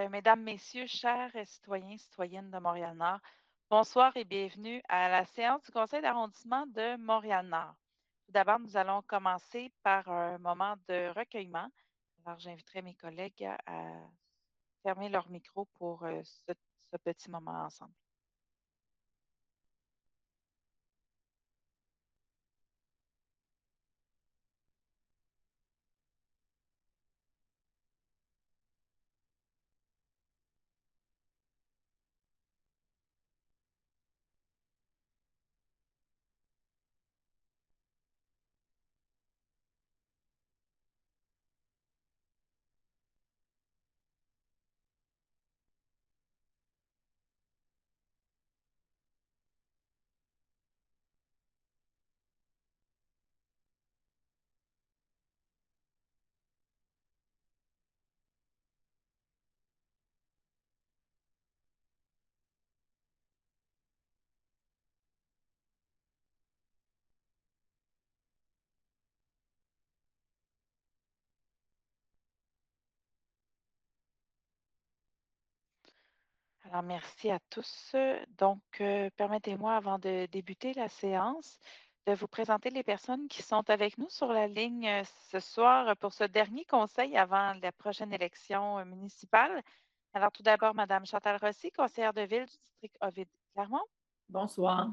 mesdames, messieurs, chers citoyens, citoyennes de Montréal-Nord. Bonsoir et bienvenue à la séance du conseil d'arrondissement de Montréal-Nord. Tout d'abord, nous allons commencer par un moment de recueillement. Alors, j'inviterai mes collègues à fermer leur micro pour ce petit moment ensemble. Alors, merci à tous. Donc, permettez-moi, avant de débuter la séance, de vous présenter les personnes qui sont avec nous sur la ligne ce soir pour ce dernier conseil avant la prochaine élection municipale. Alors, tout d'abord, Madame Chantal Rossi, conseillère de ville du district Ovid-Clermont. Bonsoir.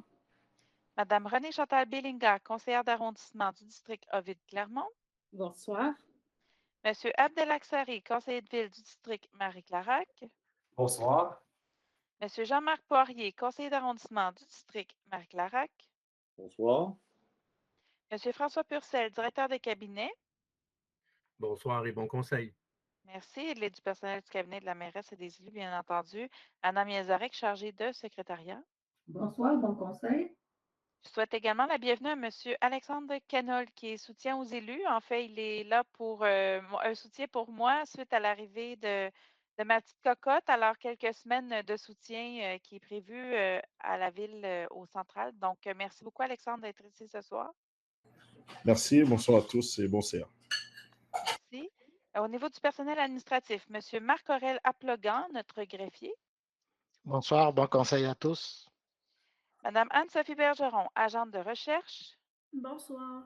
Madame Renée Chantal Bellinga, conseillère d'arrondissement du district Ovid-Clermont. Bonsoir. Monsieur Abdelaksari, conseiller de ville du district Marie-Clarac. Bonsoir. Monsieur Jean-Marc Poirier, conseiller d'arrondissement du district Marie-Clarac. Bonsoir. Monsieur François Purcell, directeur de cabinet. Bonsoir et bon conseil. Merci. Et l'aide du personnel du cabinet de la mairesse et des élus, bien entendu. Anna Miezarek, chargée de secrétariat. Bonsoir, bon conseil. Je souhaite également la bienvenue à Monsieur Alexandre Canol, qui est soutien aux élus. En fait, il est là pour un soutien pour moi suite à l'arrivée de ma petite cocotte. Alors, quelques semaines de soutien qui est prévu à la ville au central. Donc, merci beaucoup, Alexandre, d'être ici ce soir. Merci, bonsoir à tous et bon CA. Merci. Au niveau du personnel administratif, Monsieur Marc-Aurèle Aplogan, notre greffier. Bonsoir, bon conseil à tous. Madame Anne-Sophie Bergeron, agente de recherche. Bonsoir.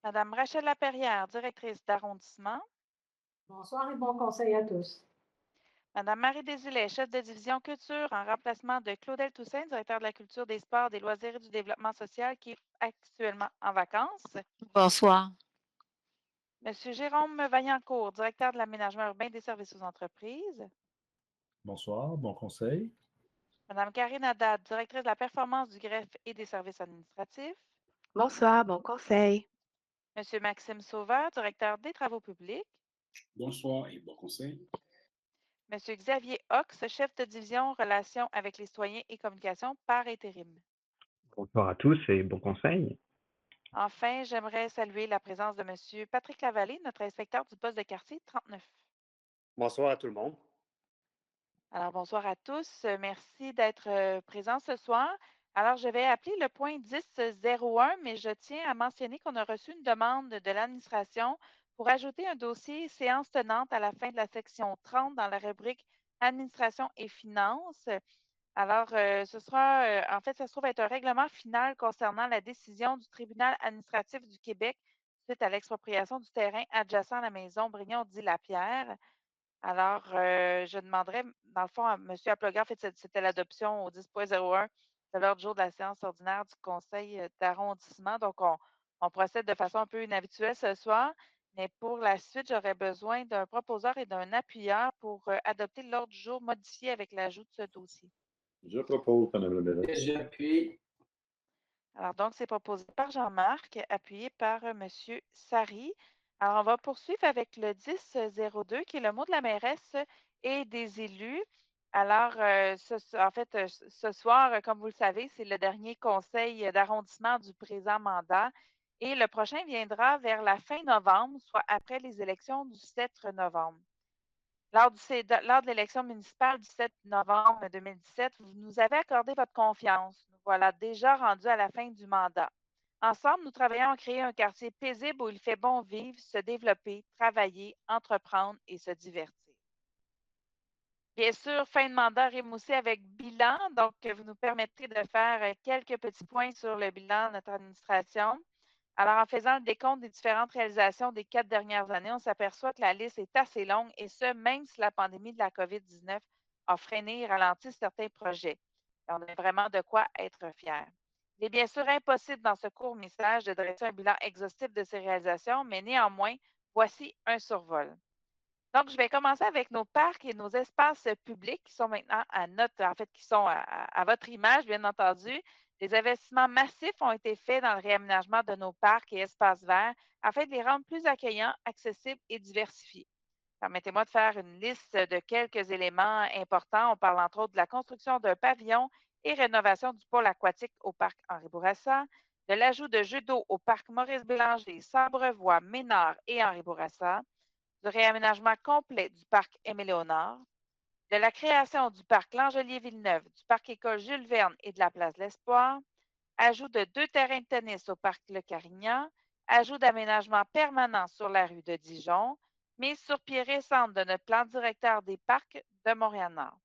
Madame Rachel Laperrière, directrice d'arrondissement. Bonsoir et bon conseil à tous. Madame Marie Desilets, chef de division culture en remplacement de Claudel Toussaint, directeur de la culture, des sports, des loisirs et du développement social qui est actuellement en vacances. Bonsoir. Monsieur Jérôme Vaillancourt, directeur de l'aménagement urbain des services aux entreprises. Bonsoir, bon conseil. Madame Karine Haddad, directrice de la performance du greffe et des services administratifs. Bonsoir, bon conseil. Monsieur Maxime Sauveur, directeur des travaux publics. Bonsoir et bon conseil. Monsieur Xavier Hox, chef de division relations avec les citoyens et communication par intérim. Bonsoir à tous et bon conseil. Enfin, j'aimerais saluer la présence de Monsieur Patrick Lavallée, notre inspecteur du poste de quartier 39. Bonsoir à tout le monde. Alors, bonsoir à tous. Merci d'être présents ce soir. Alors, je vais appeler le point 10.01, mais je tiens à mentionner qu'on a reçu une demande de l'administration pour ajouter un dossier séance tenante à la fin de la section 30 dans la rubrique Administration et finances. Alors, ce sera, en fait, ça se trouve être un règlement final concernant la décision du tribunal administratif du Québec suite à l'expropriation du terrain adjacent à la maison Brignon-dit-Lapierre. Alors, je demanderais, dans le fond, à M. Aploga, en fait, c'était l'adoption au 10.01 de l'ordre du jour de la séance ordinaire du conseil d'arrondissement. Donc, on procède de façon un peu inhabituelle ce soir, mais pour la suite, j'aurais besoin d'un proposeur et d'un appuyeur pour adopter l'ordre du jour modifié avec l'ajout de ce dossier. Je propose, Mme la mairesse. J'appuie. Alors, donc, c'est proposé par Jean-Marc, appuyé par M. Sari. Alors, on va poursuivre avec le 10.02, qui est le mot de la mairesse et des élus. Alors, en fait, ce soir, comme vous le savez, c'est le dernier conseil d'arrondissement du présent mandat. Et le prochain viendra vers la fin novembre, soit après les élections du 7 novembre. Lors de l'élection municipale du 7 novembre 2017, vous nous avez accordé votre confiance. Nous voilà déjà rendus à la fin du mandat. Ensemble, nous travaillons à créer un quartier paisible où il fait bon vivre, se développer, travailler, entreprendre et se divertir. Bien sûr, fin de mandat rémoussé avec bilan. Donc, vous nous permettrez de faire quelques petits points sur le bilan de notre administration. Alors, en faisant le décompte des différentes réalisations des 4 dernières années, on s'aperçoit que la liste est assez longue et ce, même si la pandémie de la COVID-19 a freiné et ralenti certains projets. On a vraiment de quoi être fiers. Il est bien sûr impossible dans ce court message de dresser un bilan exhaustif de ces réalisations, mais néanmoins, voici un survol. Donc, je vais commencer avec nos parcs et nos espaces publics qui sont maintenant qui sont à votre image, bien entendu. Des investissements massifs ont été faits dans le réaménagement de nos parcs et espaces verts afin de les rendre plus accueillants, accessibles et diversifiés. Permettez-moi de faire une liste de quelques éléments importants. On parle entre autres de la construction d'un pavillon et rénovation du pôle aquatique au parc Henri Bourassa, de l'ajout de jeux d'eau au parc Maurice Bélanger, Sabrevois, Ménard et Henri Bourassa, du réaménagement complet du parc Aimé-Léonard, de la création du parc Langelier-Villeneuve, du parc École Jules Verne et de la place de l'Espoir, ajout de 2 terrains de tennis au parc Le Carignan, ajout d'aménagement permanent sur la rue de Dijon, mise sur pied récente de notre plan directeur des parcs de Montréal-Nord.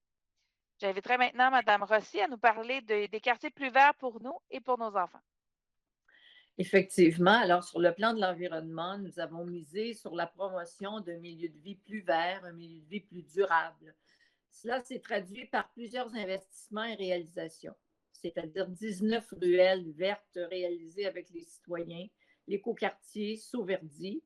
J'inviterai maintenant Mme Rossi à nous parler des quartiers plus verts pour nous et pour nos enfants. Effectivement, alors sur le plan de l'environnement, nous avons misé sur la promotion d'un milieu de vie plus vert, un milieu de vie plus durable. Cela s'est traduit par plusieurs investissements et réalisations, c'est-à-dire 19 ruelles vertes réalisées avec les citoyens, l'écoquartier Sauverdi.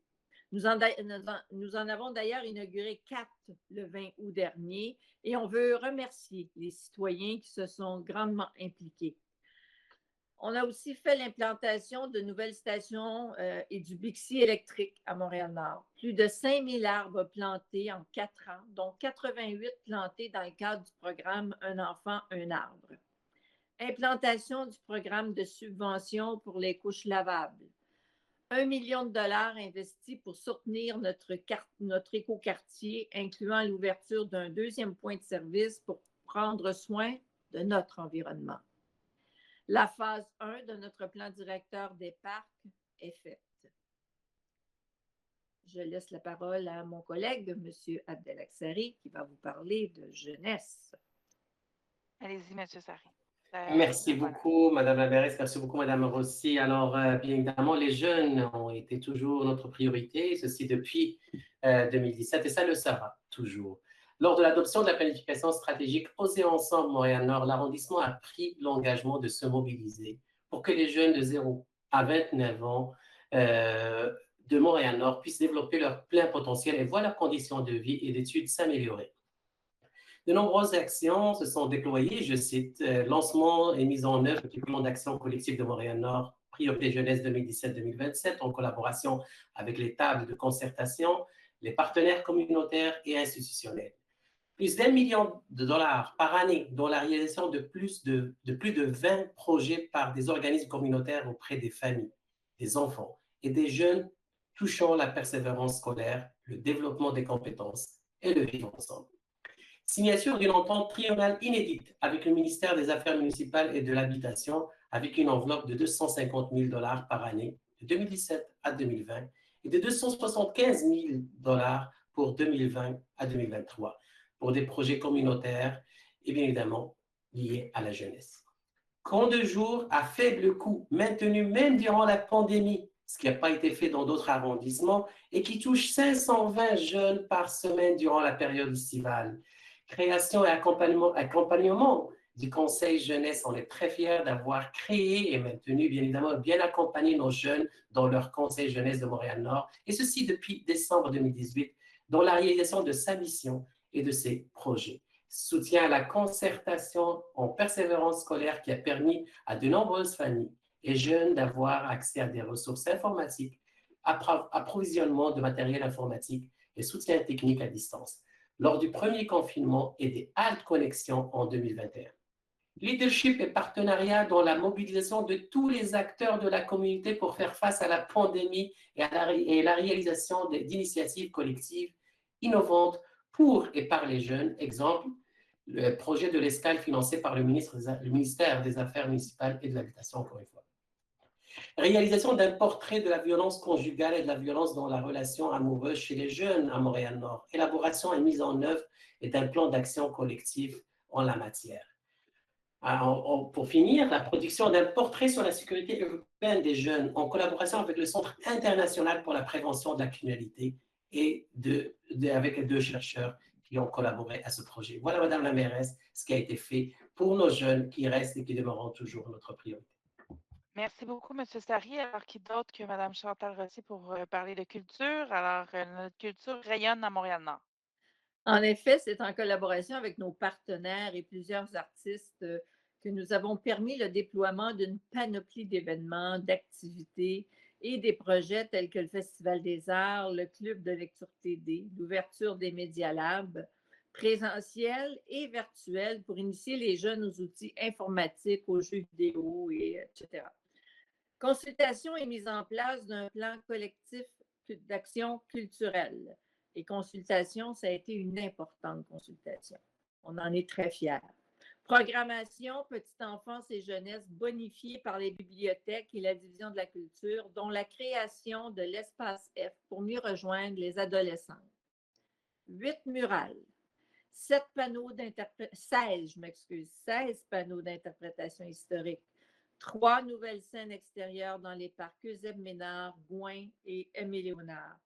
Nous en avons d'ailleurs inauguré 4 le 20 août dernier et on veut remercier les citoyens qui se sont grandement impliqués. On a aussi fait l'implantation de nouvelles stations et du Bixi électrique à Montréal-Nord. Plus de 5000 arbres plantés en 4 ans, dont 88 plantés dans le cadre du programme Un enfant, un arbre. Implantation du programme de subvention pour les couches lavables. 1 million de dollars investis pour soutenir notre écoquartier, incluant l'ouverture d'un 2e point de service pour prendre soin de notre environnement. La phase 1 de notre plan directeur des parcs est faite. Je laisse la parole à mon collègue, M. Abdelaksari, qui va vous parler de jeunesse. Allez-y, M. Sari. Merci beaucoup, Mme la mairesse. Merci beaucoup, Mme Rossi. Alors, bien évidemment, les jeunes ont été toujours notre priorité, ceci depuis 2017, et ça le sera toujours. Lors de l'adoption de la planification stratégique Oser ensemble Montréal-Nord, l'arrondissement a pris l'engagement de se mobiliser pour que les jeunes de 0 à 29 ans de Montréal-Nord puissent développer leur plein potentiel et voir leurs conditions de vie et d'études s'améliorer. De nombreuses actions se sont déployées, je cite, lancement et mise en œuvre du plan d'action collectif de Montréal-Nord, priorité jeunesse 2017-2027, en collaboration avec les tables de concertation, les partenaires communautaires et institutionnels. Plus d'1 million de dollars par année, dont la réalisation de plus de 20 projets par des organismes communautaires auprès des familles, des enfants et des jeunes touchant la persévérance scolaire, le développement des compétences et le vivre ensemble. Signature d'une entente triennale inédite avec le ministère des Affaires municipales et de l'Habitation avec une enveloppe de 250 000 dollars par année de 2017 à 2020 et de 275 000 dollars pour 2020 à 2023 pour des projets communautaires et bien évidemment liés à la jeunesse. Camp de jour à faible coût, maintenu même durant la pandémie, ce qui n'a pas été fait dans d'autres arrondissements et qui touche 520 jeunes par semaine durant la période estivale. Création et accompagnement du Conseil jeunesse. On est très fiers d'avoir créé et maintenu, bien évidemment, bien accompagné nos jeunes dans leur Conseil jeunesse de Montréal-Nord, et ceci depuis décembre 2018, dans la réalisation de sa mission et de ses projets. Soutien à la concertation en persévérance scolaire qui a permis à de nombreuses familles et jeunes d'avoir accès à des ressources informatiques, approvisionnement de matériel informatique et soutien technique à distance lors du premier confinement et des haltes connexions en 2021. Leadership et partenariat dans la mobilisation de tous les acteurs de la communauté pour faire face à la pandémie et la réalisation d'initiatives collectives innovantes pour et par les jeunes. Exemple, le projet de l'escale financé par le ministère des Affaires municipales et de l'Habitation, encore une fois. Réalisation d'un portrait de la violence conjugale et de la violence dans la relation amoureuse chez les jeunes à Montréal-Nord. Élaboration et mise en œuvre et d'un plan d'action collectif en la matière. Alors, pour finir, la production d'un portrait sur la sécurité urbaine des jeunes en collaboration avec le Centre international pour la prévention de la criminalité et avec les 2 chercheurs qui ont collaboré à ce projet. Voilà, Madame la mairesse, ce qui a été fait pour nos jeunes qui restent et qui demeureront toujours notre priorité. Merci beaucoup, M. Sari. Alors, qui d'autre que Mme Chantal Rossi pour parler de culture? Alors, notre culture rayonne à Montréal-Nord. En effet, c'est en collaboration avec nos partenaires et plusieurs artistes que nous avons permis le déploiement d'une panoplie d'événements, d'activités et des projets tels que le Festival des Arts, le Club de lecture TD, l'ouverture des Média Labs, présentiels et virtuels pour initier les jeunes aux outils informatiques, aux jeux vidéo, etc. Consultation et mise en place d'un plan collectif d'action culturelle. Et consultation, ça a été une importante consultation. On en est très fiers. Programmation, petite enfance et jeunesse bonifiée par les bibliothèques et la division de la culture, dont la création de l'espace F pour mieux rejoindre les adolescents. 8 murales, 16 panneaux d'interprétation historique, 3 nouvelles scènes extérieures dans les parcs Eusèbe-Ménard, Gouin et Aimé-Léonard.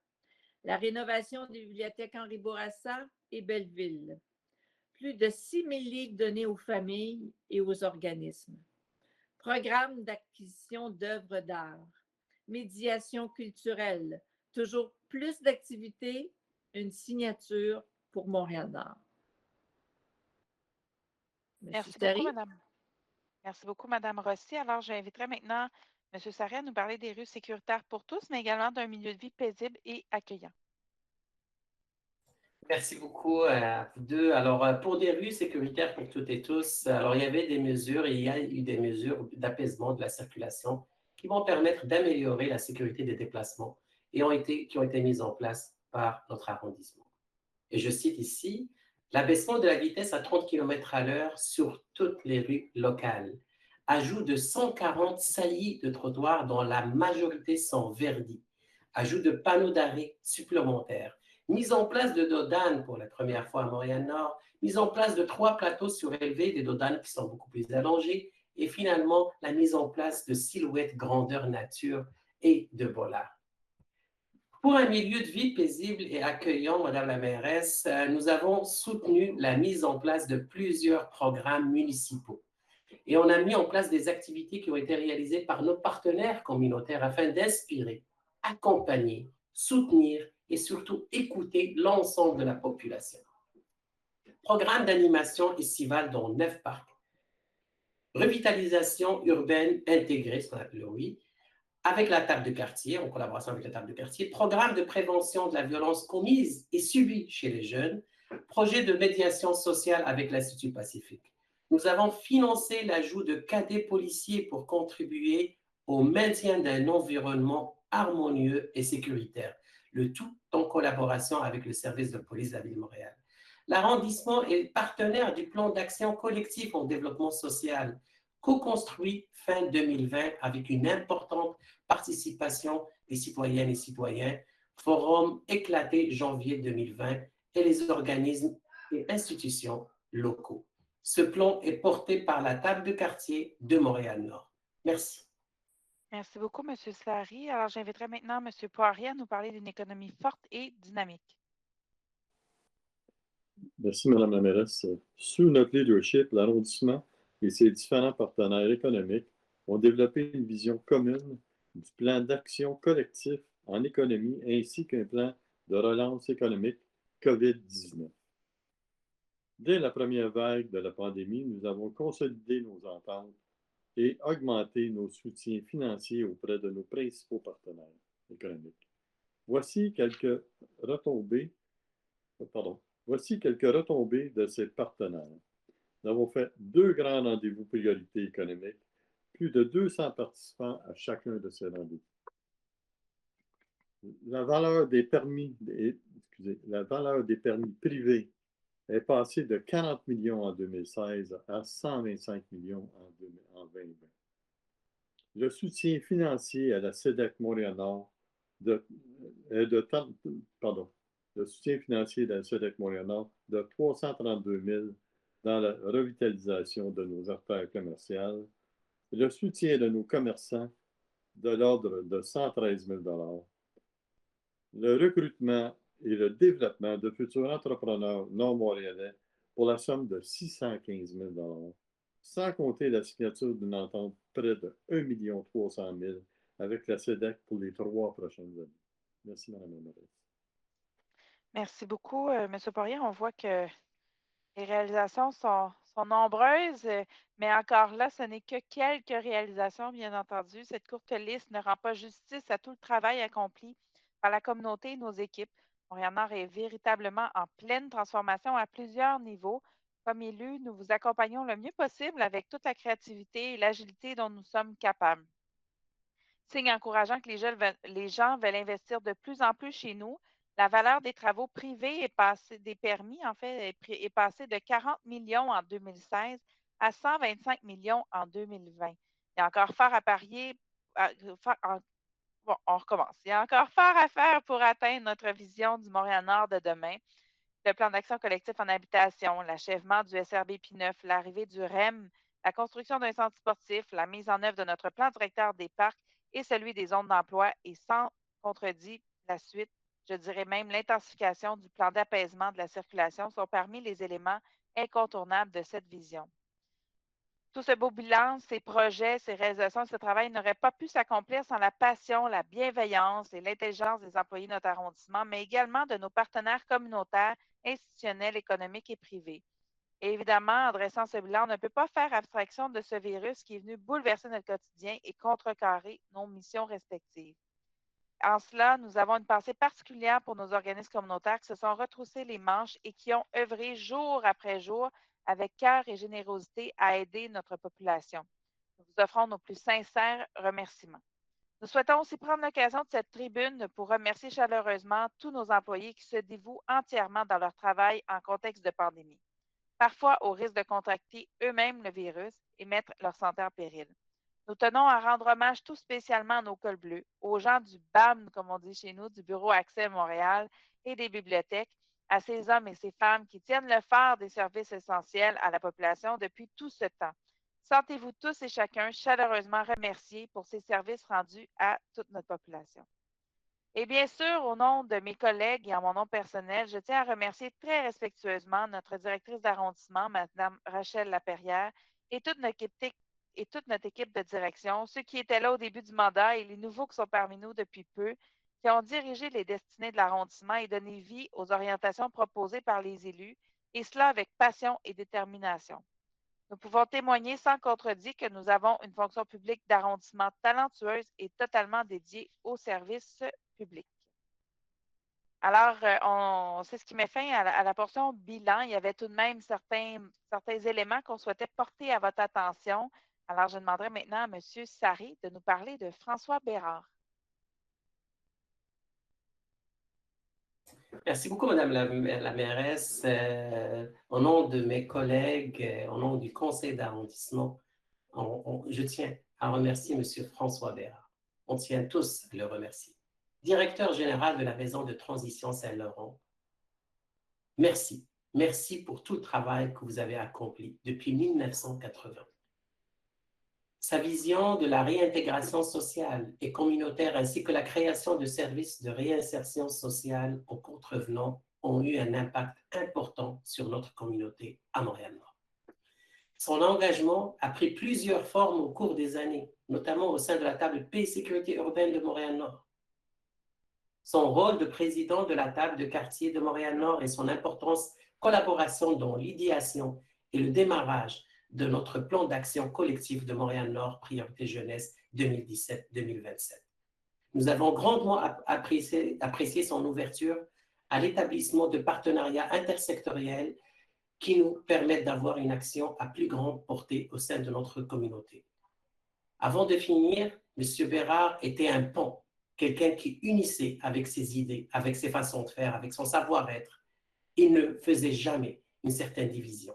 La rénovation des bibliothèques Henri Bourassa et Belleville. Plus de 6 000 livres donnés aux familles et aux organismes. Programme d'acquisition d'œuvres d'art. Médiation culturelle. Toujours plus d'activités, une signature pour Montréal-Nord. Merci beaucoup, Madame. Merci beaucoup, Mme Rossi. Alors, j'inviterai maintenant M. Sari à nous parler des rues sécuritaires pour tous, mais également d'un milieu de vie paisible et accueillant. Merci beaucoup à vous deux. Alors, pour des rues sécuritaires pour toutes et tous, alors il y avait des mesures et il y a eu des mesures d'apaisement de la circulation qui vont permettre d'améliorer la sécurité des déplacements et qui ont été mises en place par notre arrondissement. Et je cite ici, l'abaissement de la vitesse à 30 km/h sur toutes les rues locales. Ajout de 140 saillies de trottoirs dont la majorité sont verdis. Ajout de panneaux d'arrêt supplémentaires. Mise en place de dodanes pour la première fois à Montréal-Nord. Mise en place de 3 plateaux surélevés, des dodanes qui sont beaucoup plus allongés. Et finalement, la mise en place de silhouettes grandeur nature et de bollards. Pour un milieu de vie paisible et accueillant, Madame la mairesse, nous avons soutenu la mise en place de plusieurs programmes municipaux. Et on a mis en place des activités qui ont été réalisées par nos partenaires communautaires afin d'inspirer, accompagner, soutenir et surtout écouter l'ensemble de la population. Programme d'animation estivale dans 9 parcs. Revitalisation urbaine intégrée, ce qu'on appelle le RUI, avec la table de quartier, en collaboration avec la table de quartier, programme de prévention de la violence commise et subie chez les jeunes, projet de médiation sociale avec l'Institut Pacifique. Nous avons financé l'ajout de cadets policiers pour contribuer au maintien d'un environnement harmonieux et sécuritaire, le tout en collaboration avec le service de police de la Ville de Montréal. L'arrondissement est partenaire du plan d'action collectif en développement social, co-construit fin 2020 avec une importante participation des citoyennes et citoyens, forum éclaté janvier 2020 et les organismes et institutions locaux. Ce plan est porté par la table de quartier de Montréal-Nord. Merci. Merci beaucoup, M. Sari. Alors, j'inviterai maintenant M. Poirier à nous parler d'une économie forte et dynamique. Merci, Mme la mairesse. Sous notre leadership, l'arrondissement et ses différents partenaires économiques ont développé une vision commune du plan d'action collectif en économie ainsi qu'un plan de relance économique COVID-19. Dès la première vague de la pandémie, nous avons consolidé nos ententes et augmenté nos soutiens financiers auprès de nos principaux partenaires économiques. Voici quelques retombées de ces partenaires. Nous avons fait 2 grands rendez-vous priorités économiques, plus de 200 participants à chacun de ces rendez-vous. La valeur des permis privés est passée de 40 millions en 2016 à 125 millions en 2020. Le soutien financier à la CEDEC Montréal-Nord le soutien financier de la SEDEC Montréal-Nord de 332 000 dans la revitalisation de nos artères commerciales et le soutien de nos commerçants de l'ordre de 113 000 le recrutement et le développement de futurs entrepreneurs non-montréalais pour la somme de 615 000 sans compter la signature d'une entente près de 1 300 000 avec la SEDEC pour les 3 prochaines années. Merci, Mme la mairesse. Merci beaucoup, M. Poirier. On voit que les réalisations sont nombreuses, mais encore là, ce n'est que quelques réalisations, bien entendu. Cette courte liste ne rend pas justice à tout le travail accompli par la communauté et nos équipes. Montréal-Nord est véritablement en pleine transformation à plusieurs niveaux. Comme élus, nous vous accompagnons le mieux possible avec toute la créativité et l'agilité dont nous sommes capables. Signe encourageant que les gens veulent investir de plus en plus chez nous. La valeur des travaux privés des permis, en fait, est passée de 40 millions en 2016 à 125 millions en 2020. Il y a encore fort à parier. Bon, on recommence. Il y a encore fort à faire pour atteindre notre vision du Montréal-Nord de demain. Le plan d'action collectif en habitation, l'achèvement du SRB P9, l'arrivée du REM, la construction d'un centre sportif, la mise en œuvre de notre plan directeur des parcs et celui des zones d'emploi et sans contredit la suite, je dirais même l'intensification du plan d'apaisement de la circulation sont parmi les éléments incontournables de cette vision. Tout ce beau bilan, ces projets, ces réalisations, ce travail n'aurait pas pu s'accomplir sans la passion, la bienveillance et l'intelligence des employés de notre arrondissement, mais également de nos partenaires communautaires, institutionnels, économiques et privés. Et évidemment, en dressant ce bilan, on ne peut pas faire abstraction de ce virus qui est venu bouleverser notre quotidien et contrecarrer nos missions respectives. En cela, nous avons une pensée particulière pour nos organismes communautaires qui se sont retroussés les manches et qui ont œuvré jour après jour avec cœur et générosité à aider notre population. Nous vous offrons nos plus sincères remerciements. Nous souhaitons aussi prendre l'occasion de cette tribune pour remercier chaleureusement tous nos employés qui se dévouent entièrement dans leur travail en contexte de pandémie, parfois au risque de contracter eux-mêmes le virus et mettre leur santé en péril. Nous tenons à rendre hommage tout spécialement à nos cols bleus, aux gens du BAM, comme on dit chez nous, du Bureau Accès Montréal et des bibliothèques, à ces hommes et ces femmes qui tiennent le phare des services essentiels à la population depuis tout ce temps. Sentez-vous tous et chacun chaleureusement remerciés pour ces services rendus à toute notre population. Et bien sûr, au nom de mes collègues et en mon nom personnel, je tiens à remercier très respectueusement notre directrice d'arrondissement, Mme Rachel Laperrière, et toute notre équipe de direction, ceux qui étaient là au début du mandat et les nouveaux qui sont parmi nous depuis peu, qui ont dirigé les destinées de l'arrondissement et donné vie aux orientations proposées par les élus, et cela avec passion et détermination. Nous pouvons témoigner sans contredit que nous avons une fonction publique d'arrondissement talentueuse et totalement dédiée au service public. Alors, c'est ce qui met fin à la portion bilan. Il y avait tout de même certains éléments qu'on souhaitait porter à votre attention. Alors, je demanderai maintenant à M. Sarré de nous parler de François Bérard. Merci beaucoup, Madame la mairesse. Au nom de mes collègues, au nom du conseil d'arrondissement, je tiens à remercier M. François Bérard. On tient tous à le remercier. Directeur général de la Maison de transition Saint-Laurent, merci. Merci pour tout le travail que vous avez accompli depuis 1980. Sa vision de la réintégration sociale et communautaire ainsi que la création de services de réinsertion sociale aux contrevenants ont eu un impact important sur notre communauté à Montréal-Nord. Son engagement a pris plusieurs formes au cours des années, notamment au sein de la table paix et sécurité urbaine de Montréal-Nord. Son rôle de président de la table de quartier de Montréal-Nord et son importance collaboration dans l'idéation et le démarrage de notre plan d'action collectif de Montréal-Nord, Priorité Jeunesse 2017-2027. Nous avons grandement apprécié son ouverture à l'établissement de partenariats intersectoriels qui nous permettent d'avoir une action à plus grande portée au sein de notre communauté. Avant de finir, M. Bérard était un pont, quelqu'un qui unissait avec ses idées, avec ses façons de faire, avec son savoir-être. Il ne faisait jamais une certaine division.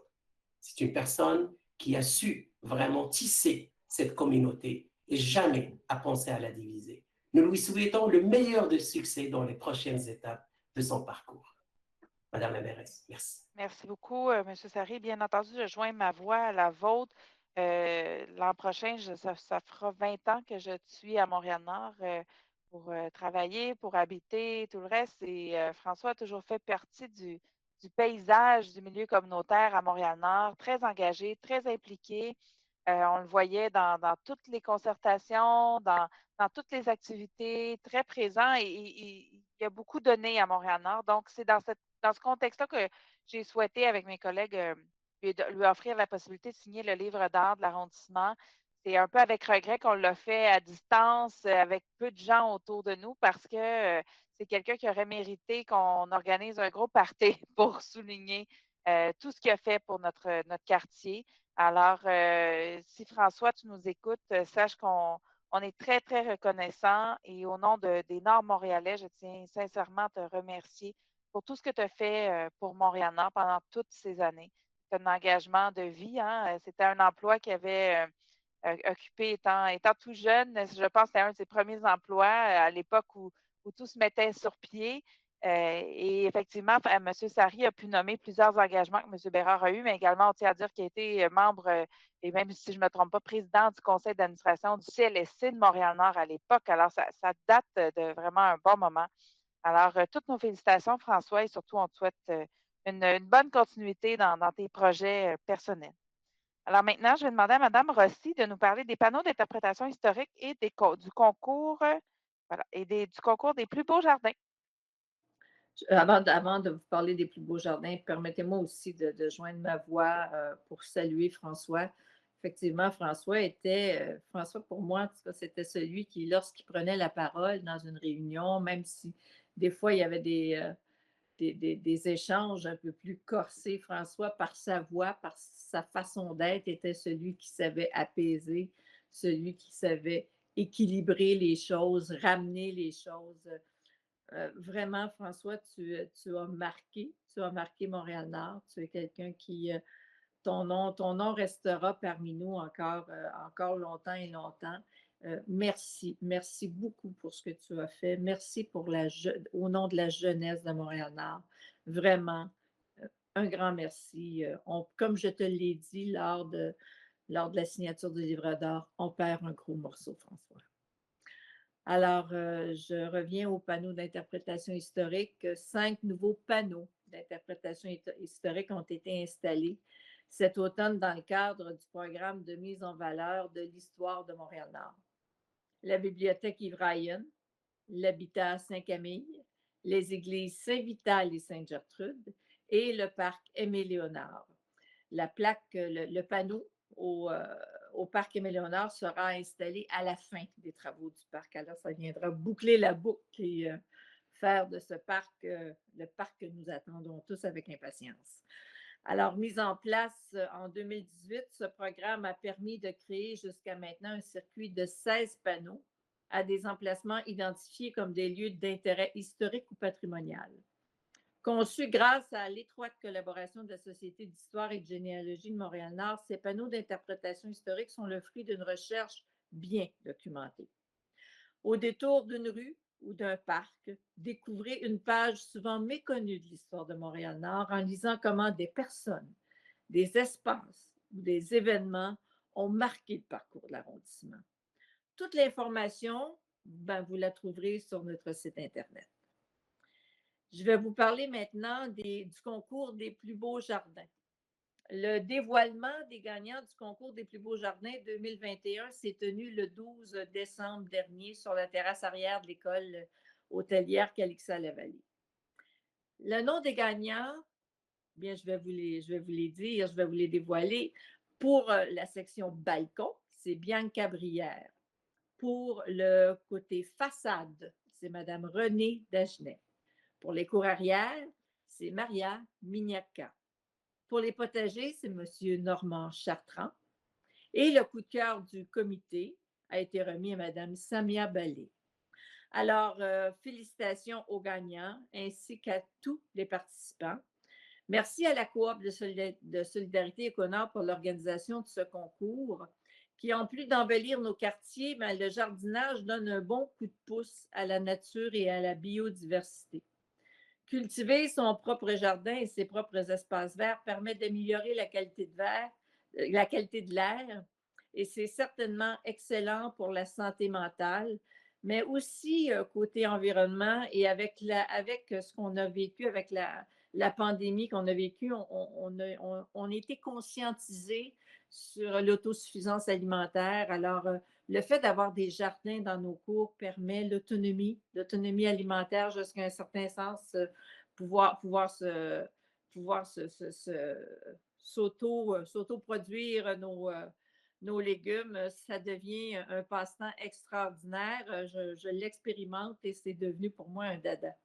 C'est une personne qui a su vraiment tisser cette communauté et jamais à penser à la diviser. Nous lui souhaitons le meilleur de succès dans les prochaines étapes de son parcours. Madame la mairesse. Merci. Merci beaucoup, M. Sarry. Bien entendu, je joins ma voix à la vôtre. L'an prochain, ça fera 20 ans que je suis à Montréal-Nord pour travailler, pour habiter, tout le reste. Et François a toujours fait partie du paysage du milieu communautaire à Montréal-Nord, très engagé, très impliqué. On le voyait dans toutes les concertations, dans toutes les activités, très présent et il a beaucoup donné à Montréal-Nord. Donc, c'est dans ce contexte-là que j'ai souhaité, avec mes collègues, lui offrir la possibilité de signer le livre d'art de l'arrondissement. C'est un peu avec regret qu'on l'a fait à distance, avec peu de gens autour de nous, parce que c'est quelqu'un qui aurait mérité qu'on organise un gros party pour souligner tout ce qu'il a fait pour notre quartier. Alors, si François, tu nous écoutes, sache qu'on est très, très reconnaissant et au nom des Nord-Montréalais, je tiens sincèrement à te remercier pour tout ce que tu as fait pour Montréal-Nord pendant toutes ces années. C'est un engagement de vie, hein? C'était un emploi qu'il avait occupé étant tout jeune. Je pense que c'était un de ses premiers emplois à l'époque où tout se mettait sur pied. Et effectivement, M. Sarry a pu nommer plusieurs engagements que M. Bérard a eus, mais également, on tient à dire qu'il a été membre, et même si je ne me trompe pas, président du conseil d'administration du CLSC de Montréal-Nord à l'époque. Alors, ça date de vraiment un bon moment. Alors, toutes nos félicitations, François, et surtout, on te souhaite une bonne continuité dans tes projets personnels. Alors maintenant, je vais demander à Mme Rossi de nous parler des panneaux d'interprétation historique et du concours, voilà, et du concours des plus beaux jardins. Avant de vous parler des plus beaux jardins, permettez-moi aussi de joindre ma voix pour saluer François. Effectivement, François pour moi, c'était celui qui, lorsqu'il prenait la parole dans une réunion, même si des fois il y avait des échanges un peu plus corsés, François, par sa voix, par sa façon d'être, était celui qui savait apaiser, celui qui savait équilibrer les choses, ramener les choses. Vraiment, François, tu as marqué Montréal-Nord. Tu es quelqu'un qui, ton nom restera parmi nous encore longtemps et longtemps. Merci beaucoup pour ce que tu as fait. Merci au nom de la jeunesse de Montréal-Nord. Vraiment, un grand merci. Comme je te l'ai dit lors de la signature du livre d'or, on perd un gros morceau, François. Alors, je reviens aux panneaux d'interprétation historique. 5 nouveaux panneaux d'interprétation historique ont été installés cet automne dans le cadre du programme de mise en valeur de l'histoire de Montréal-Nord. La bibliothèque Yves-Ryan, l'habitat Saint-Camille, les églises Saint-Vital et Sainte-Gertrude et le parc Aimé-Léonard. La plaque, le panneau au parc Aimé-Léonard sera installé à la fin des travaux du parc. Alors, ça viendra boucler la boucle et faire de ce parc le parc que nous attendons tous avec impatience. Alors, mis en place en 2018, ce programme a permis de créer jusqu'à maintenant un circuit de 16 panneaux à des emplacements identifiés comme des lieux d'intérêt historique ou patrimonial. Conçus grâce à l'étroite collaboration de la Société d'histoire et de généalogie de Montréal-Nord, ces panneaux d'interprétation historique sont le fruit d'une recherche bien documentée. Au détour d'une rue ou d'un parc, découvrez une page souvent méconnue de l'histoire de Montréal-Nord en lisant comment des personnes, des espaces ou des événements ont marqué le parcours de l'arrondissement. Toute l'information, vous la trouverez sur notre site Internet. Je vais vous parler maintenant du concours des plus beaux jardins. Le dévoilement des gagnants du concours des plus beaux jardins 2021 s'est tenu le 12 décembre dernier sur la terrasse arrière de l'école hôtelière Calixa-la-Vallée. Le nom des gagnants, je vais vous les dire, je vais vous les dévoiler. Pour la section balcon, c'est Bianca Brière. Pour le côté façade, c'est Mme Renée Dagenet. Pour les cours arrière, c'est Maria Mignacca. Pour les potagers, c'est M. Normand Chartrand. Et le coup de cœur du comité a été remis à Mme Samia Ballet. Alors, félicitations aux gagnants ainsi qu'à tous les participants. Merci à la Coop de Solidarité Économe pour l'organisation de ce concours qui, en plus d'embellir nos quartiers, le jardinage donne un bon coup de pouce à la nature et à la biodiversité. Cultiver son propre jardin et ses propres espaces verts permet d'améliorer la qualité de l'air, et c'est certainement excellent pour la santé mentale, mais aussi côté environnement et avec ce qu'on a vécu, avec la pandémie qu'on a vécue, on a été conscientisés sur l'autosuffisance alimentaire. Alors, le fait d'avoir des jardins dans nos cours permet l'autonomie alimentaire jusqu'à un certain sens, pouvoir s'auto-produire nos légumes, ça devient un passe-temps extraordinaire. Je l'expérimente et c'est devenu pour moi un dada.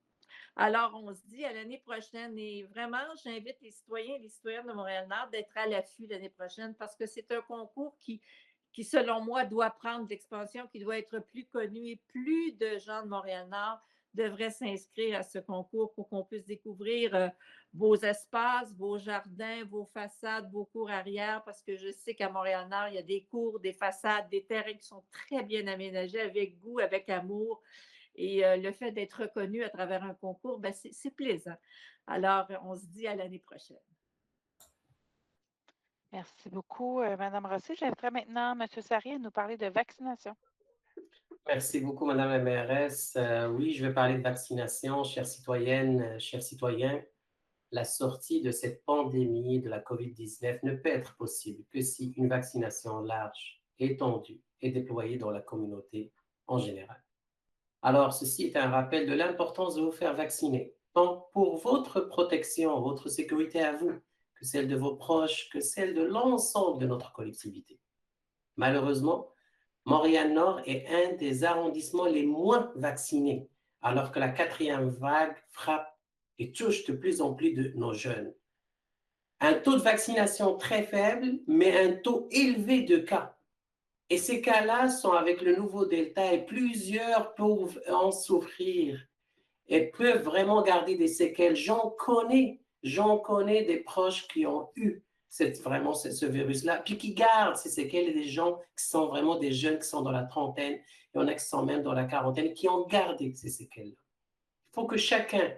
Alors, on se dit à l'année prochaine et vraiment, j'invite les citoyens et les citoyennes de Montréal-Nord d'être à l'affût l'année prochaine parce que c'est un concours qui, selon moi, doit prendre de l'expansion, qui doit être plus connu et plus de gens de Montréal-Nord devraient s'inscrire à ce concours pour qu'on puisse découvrir vos espaces, vos jardins, vos façades, vos cours arrière, parce que je sais qu'à Montréal-Nord, il y a des cours, des façades, des terrains qui sont très bien aménagés avec goût, avec amour. Et le fait d'être reconnu à travers un concours, ben c'est plaisant. Alors, on se dit à l'année prochaine. Merci beaucoup, Mme Rossi. J'inviterai maintenant M. Sarry à nous parler de vaccination. Merci beaucoup, Madame la mairesse. Oui, je vais parler de vaccination, chères citoyennes, chers citoyens. La sortie de cette pandémie de la COVID-19 ne peut être possible que si une vaccination large, étendue et déployée dans la communauté en général. Alors, ceci est un rappel de l'importance de vous faire vacciner, tant pour votre protection, votre sécurité à vous, que celle de vos proches, que celle de l'ensemble de notre collectivité. Malheureusement, Montréal-Nord est un des arrondissements les moins vaccinés, alors que la 4e vague frappe et touche de plus en plus de nos jeunes. Un taux de vaccination très faible, mais un taux élevé de cas. Et ces cas-là sont avec le nouveau Delta et plusieurs peuvent en souffrir et peuvent vraiment garder des séquelles. J'en connais des proches qui ont eu vraiment ce virus-là, puis qui gardent ces séquelles, et des gens qui sont vraiment des jeunes qui sont dans la trentaine, il y en a qui sont même dans la quarantaine, qui ont gardé ces séquelles-là. Il faut que chacun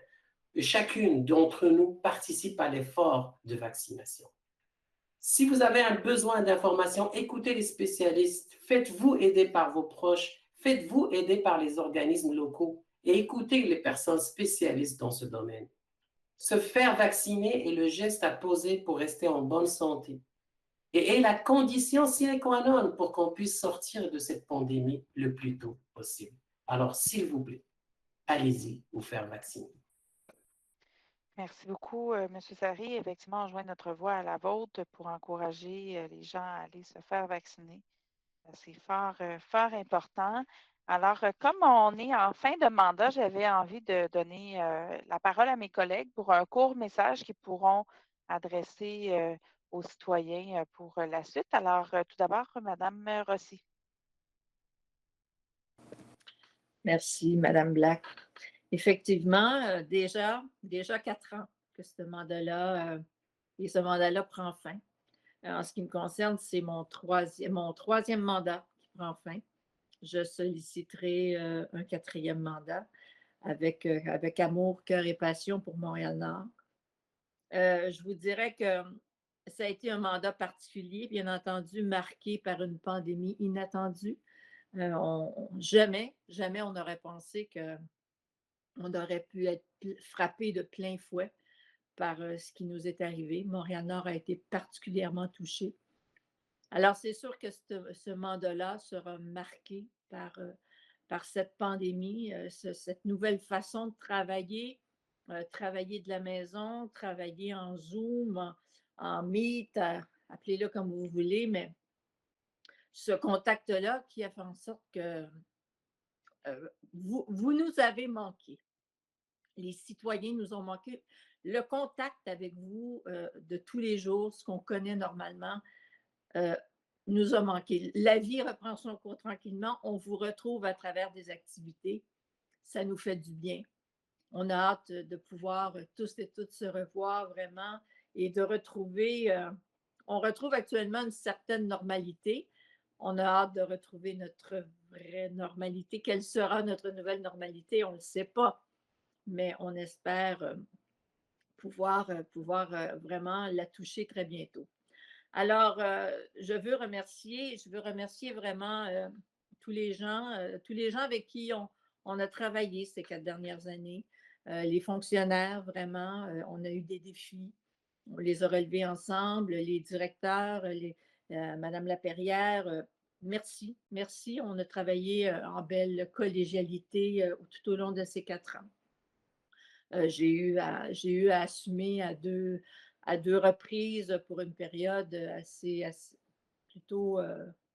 et chacune d'entre nous participe à l'effort de vaccination. Si vous avez un besoin d'information, écoutez les spécialistes, faites-vous aider par vos proches, faites-vous aider par les organismes locaux et écoutez les personnes spécialistes dans ce domaine. Se faire vacciner est le geste à poser pour rester en bonne santé et est la condition sine qua non pour qu'on puisse sortir de cette pandémie le plus tôt possible. Alors, s'il vous plaît, allez-y vous faire vacciner. Merci beaucoup, M. Sarry. Effectivement, on joint notre voix à la vôtre pour encourager les gens à aller se faire vacciner. C'est fort important. Alors, comme on est en fin de mandat, j'avais envie de donner la parole à mes collègues pour un court message qu'ils pourront adresser aux citoyens pour la suite. Alors, tout d'abord, Mme Rossi. Merci, Mme Black. Effectivement, déjà 4 ans que ce mandat-là prend fin. En ce qui me concerne, c'est mon troisième mandat qui prend fin. Je solliciterai un 4e mandat avec amour, cœur et passion pour Montréal-Nord. Je vous dirais que ça a été un mandat particulier, bien entendu, marqué par une pandémie inattendue. Jamais on n'aurait pensé qu'on aurait pu être frappé de plein fouet par ce qui nous est arrivé. Montréal-Nord a été particulièrement touché. Alors, c'est sûr que ce mandat-là sera marqué par cette pandémie, cette nouvelle façon de travailler de la maison, travailler en Zoom, en Meet, appelez-le comme vous voulez, mais ce contact-là qui a fait en sorte que vous nous avez manqué. Les citoyens nous ont manqué. Le contact avec vous de tous les jours, ce qu'on connaît normalement, nous a manqué. La vie reprend son cours tranquillement. On vous retrouve à travers des activités. Ça nous fait du bien. On a hâte de pouvoir tous et toutes se revoir vraiment et de retrouver. On retrouve actuellement une certaine normalité. On a hâte de retrouver notre vraie normalité. Quelle sera notre nouvelle normalité? On ne le sait pas. mais on espère pouvoir vraiment la toucher très bientôt. Alors, je veux remercier vraiment tous les gens avec qui on a travaillé ces 4 dernières années. Les fonctionnaires, vraiment, on a eu des défis. On les a relevés ensemble, les directeurs, Madame Laperrière, merci, merci. On a travaillé en belle collégialité tout au long de ces 4 ans. J'ai eu à assumer à deux reprises pour une période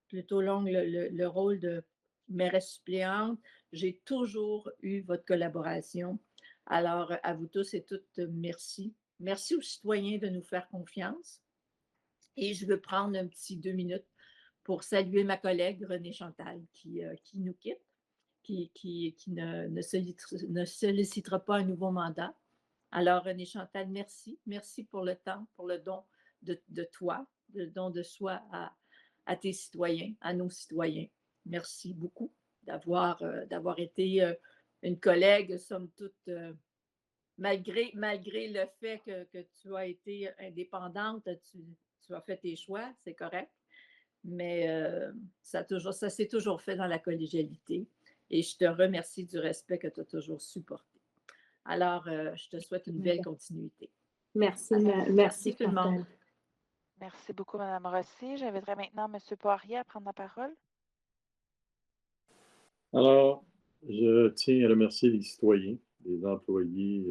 plutôt longue le rôle de mairesse suppléante. J'ai toujours eu votre collaboration. Alors, à vous tous et toutes, merci. Merci aux citoyens de nous faire confiance. Et je veux prendre un petit 2 minutes pour saluer ma collègue Renée Chantal qui nous quitte, qui ne sollicitera pas un nouveau mandat. Alors, Renée Chantal, merci. Merci pour le temps, pour le don de toi, le don de soi à tes citoyens, à nos citoyens. Merci beaucoup d'avoir été une collègue, somme toute, malgré le fait que tu as été indépendante, tu as fait tes choix, c'est correct. Mais ça s'est toujours fait dans la collégialité. Et je te remercie du respect que tu as toujours supporté. Alors, je te souhaite une belle continuité. Merci, merci tout le monde. Merci beaucoup, Mme Rossi. J'inviterai maintenant M. Poirier à prendre la parole. Alors, je tiens à remercier les citoyens, les employés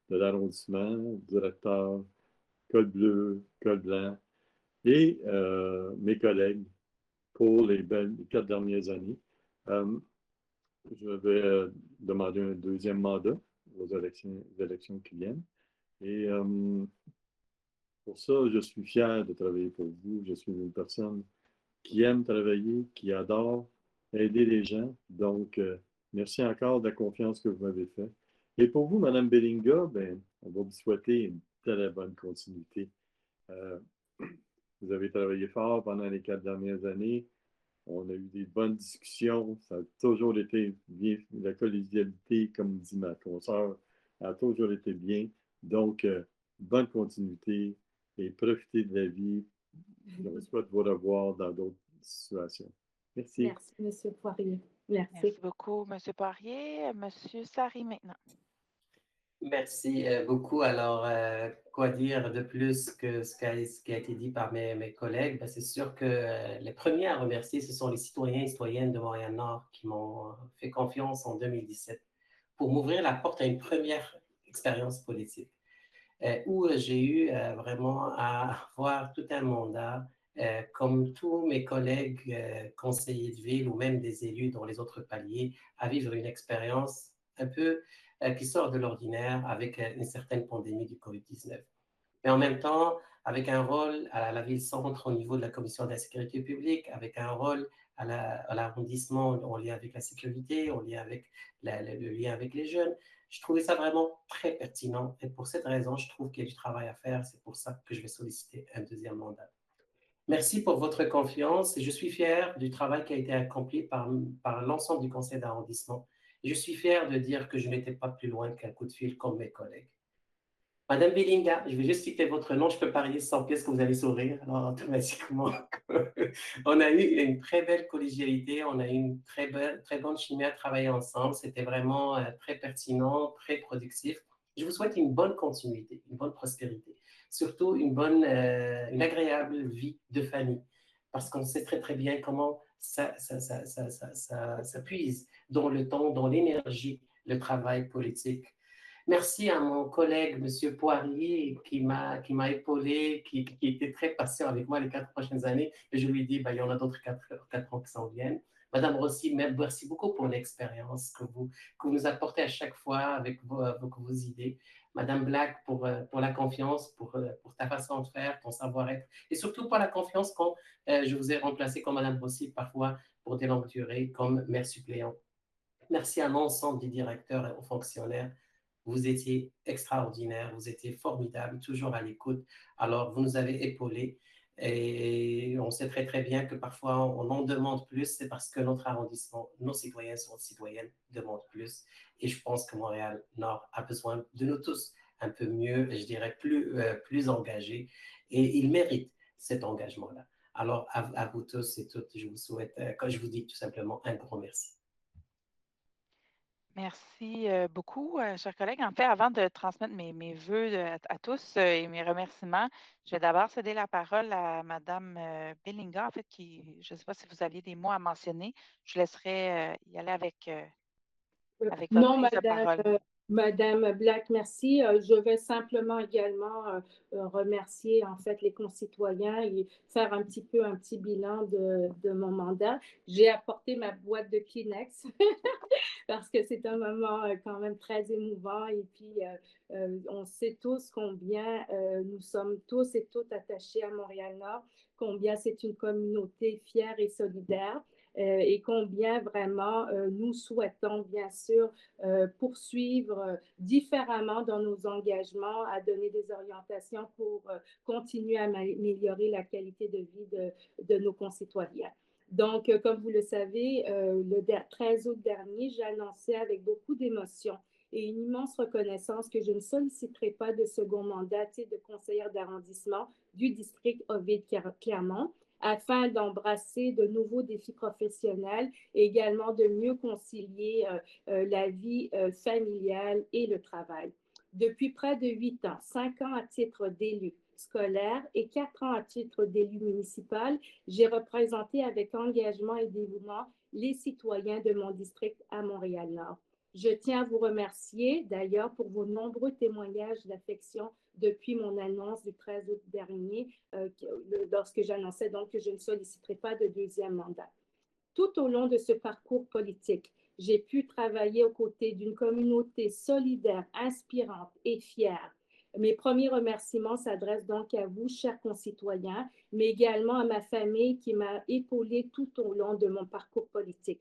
de l'arrondissement, directeurs, col bleu, col blanc, et mes collègues pour les 4 dernières années. Je vais demander un 2e mandat aux élections qui viennent. Et pour ça, je suis fier de travailler pour vous. Je suis une personne qui aime travailler, qui adore aider les gens. Donc, merci encore de la confiance que vous m'avez faite. Et pour vous, Mme Bellinga, on va vous souhaiter une très bonne continuité. Vous avez travaillé fort pendant les 4 dernières années. On a eu des bonnes discussions. Ça a toujours été bien. La collégialité, comme dit ma consoeur, a toujours été bien. Donc, bonne continuité et profitez de la vie. Je vous souhaite vous revoir dans d'autres situations. Merci. Merci, M. Poirier. Merci. Merci beaucoup, M. Poirier. M. Sari, maintenant. Merci beaucoup. Alors, quoi dire de plus que ce qui a été dit par mes collègues? C'est sûr que les premiers à remercier, ce sont les citoyens et citoyennes de Montréal-Nord qui m'ont fait confiance en 2017 pour m'ouvrir la porte à une première expérience politique où j'ai eu vraiment à avoir tout un mandat, comme tous mes collègues conseillers de ville ou même des élus dans les autres paliers, à vivre une expérience un peu qui sort de l'ordinaire avec une certaine pandémie du COVID-19. Mais en même temps, avec un rôle à la ville-centre au niveau de la commission de la sécurité publique, avec un rôle à l'arrondissement en lien avec la sécurité, en lien avec le lien avec les jeunes, je trouvais ça vraiment très pertinent. Et pour cette raison, je trouve qu'il y a du travail à faire. C'est pour ça que je vais solliciter un 2e mandat. Merci pour votre confiance et je suis fier du travail qui a été accompli par l'ensemble du conseil d'arrondissement. Je suis fier de dire que je n'étais pas plus loin qu'un coup de fil comme mes collègues. Madame Bellinga, je vais juste citer votre nom, je peux parier 100 pièces que vous allez sourire, alors automatiquement, on a eu une très belle collégialité, on a eu une très bonne chimie à travailler ensemble, c'était vraiment très pertinent, très productif. Je vous souhaite une bonne continuité, une bonne prospérité, surtout une agréable vie de famille, parce qu'on sait très très bien comment ça puise dans le temps, dans l'énergie, le travail politique. Merci à mon collègue, M. Poirier, qui m'a épaulé, qui était très patient avec moi les 4 prochaines années. Et je lui ai dit, il y en a d'autres 4 ans qui s'en viennent. Madame Rossi, merci beaucoup pour l'expérience que vous nous apportez à chaque fois avec vos idées. Madame Black, pour la confiance, pour ta façon de faire, ton savoir-être. Et surtout pour la confiance quand je vous ai remplacé comme Madame Rossi, parfois pour des longues durées, comme maire suppléant. Merci à l'ensemble des directeurs et aux fonctionnaires. Vous étiez extraordinaire, vous étiez formidable, toujours à l'écoute. Alors, vous nous avez épaulés. Et on sait très, très bien que parfois, on en demande plus, c'est parce que notre arrondissement, nos citoyens sont citoyennes, demandent plus. Et je pense que Montréal-Nord a besoin de nous tous un peu mieux, je dirais plus engagés. Et il mérite cet engagement-là. Alors, à vous tous et toutes, je vous souhaite, quand je vous dis tout simplement un grand merci. Merci beaucoup, chers collègues. En fait, avant de transmettre mes vœux à tous et mes remerciements, je vais d'abord céder la parole à Mme Bellinga, en fait, je ne sais pas si vous aviez des mots à mentionner. Je laisserai y aller avec votre Non, prise de parole. Madame Black, merci. Je vais simplement également remercier en fait les concitoyens et faire un petit bilan de mon mandat. J'ai apporté ma boîte de Kleenex parce que c'est un moment quand même très émouvant et puis on sait tous combien nous sommes tous et toutes attachés à Montréal-Nord, combien c'est une communauté fière et solidaire. Et combien vraiment nous souhaitons bien sûr poursuivre différemment dans nos engagements, à donner des orientations pour continuer à améliorer la qualité de vie de nos concitoyens. Donc, comme vous le savez, le 13 août dernier, j'annonçais avec beaucoup d'émotion et une immense reconnaissance que je ne solliciterai pas de second mandat de conseillère d'arrondissement du district Ovid-Clermont, afin d'embrasser de nouveaux défis professionnels et également de mieux concilier la vie familiale et le travail. Depuis près de 8 ans, 5 ans à titre d'élu scolaire et 4 ans à titre d'élu municipal, j'ai représenté avec engagement et dévouement les citoyens de mon district à Montréal-Nord. Je tiens à vous remercier d'ailleurs pour vos nombreux témoignages d'affection depuis mon annonce du 13 août dernier, lorsque j'annonçais donc que je ne solliciterai pas de deuxième mandat. Tout au long de ce parcours politique, j'ai pu travailler aux côtés d'une communauté solidaire, inspirante et fière. Mes premiers remerciements s'adressent donc à vous, chers concitoyens, mais également à ma famille qui m'a épaulée tout au long de mon parcours politique.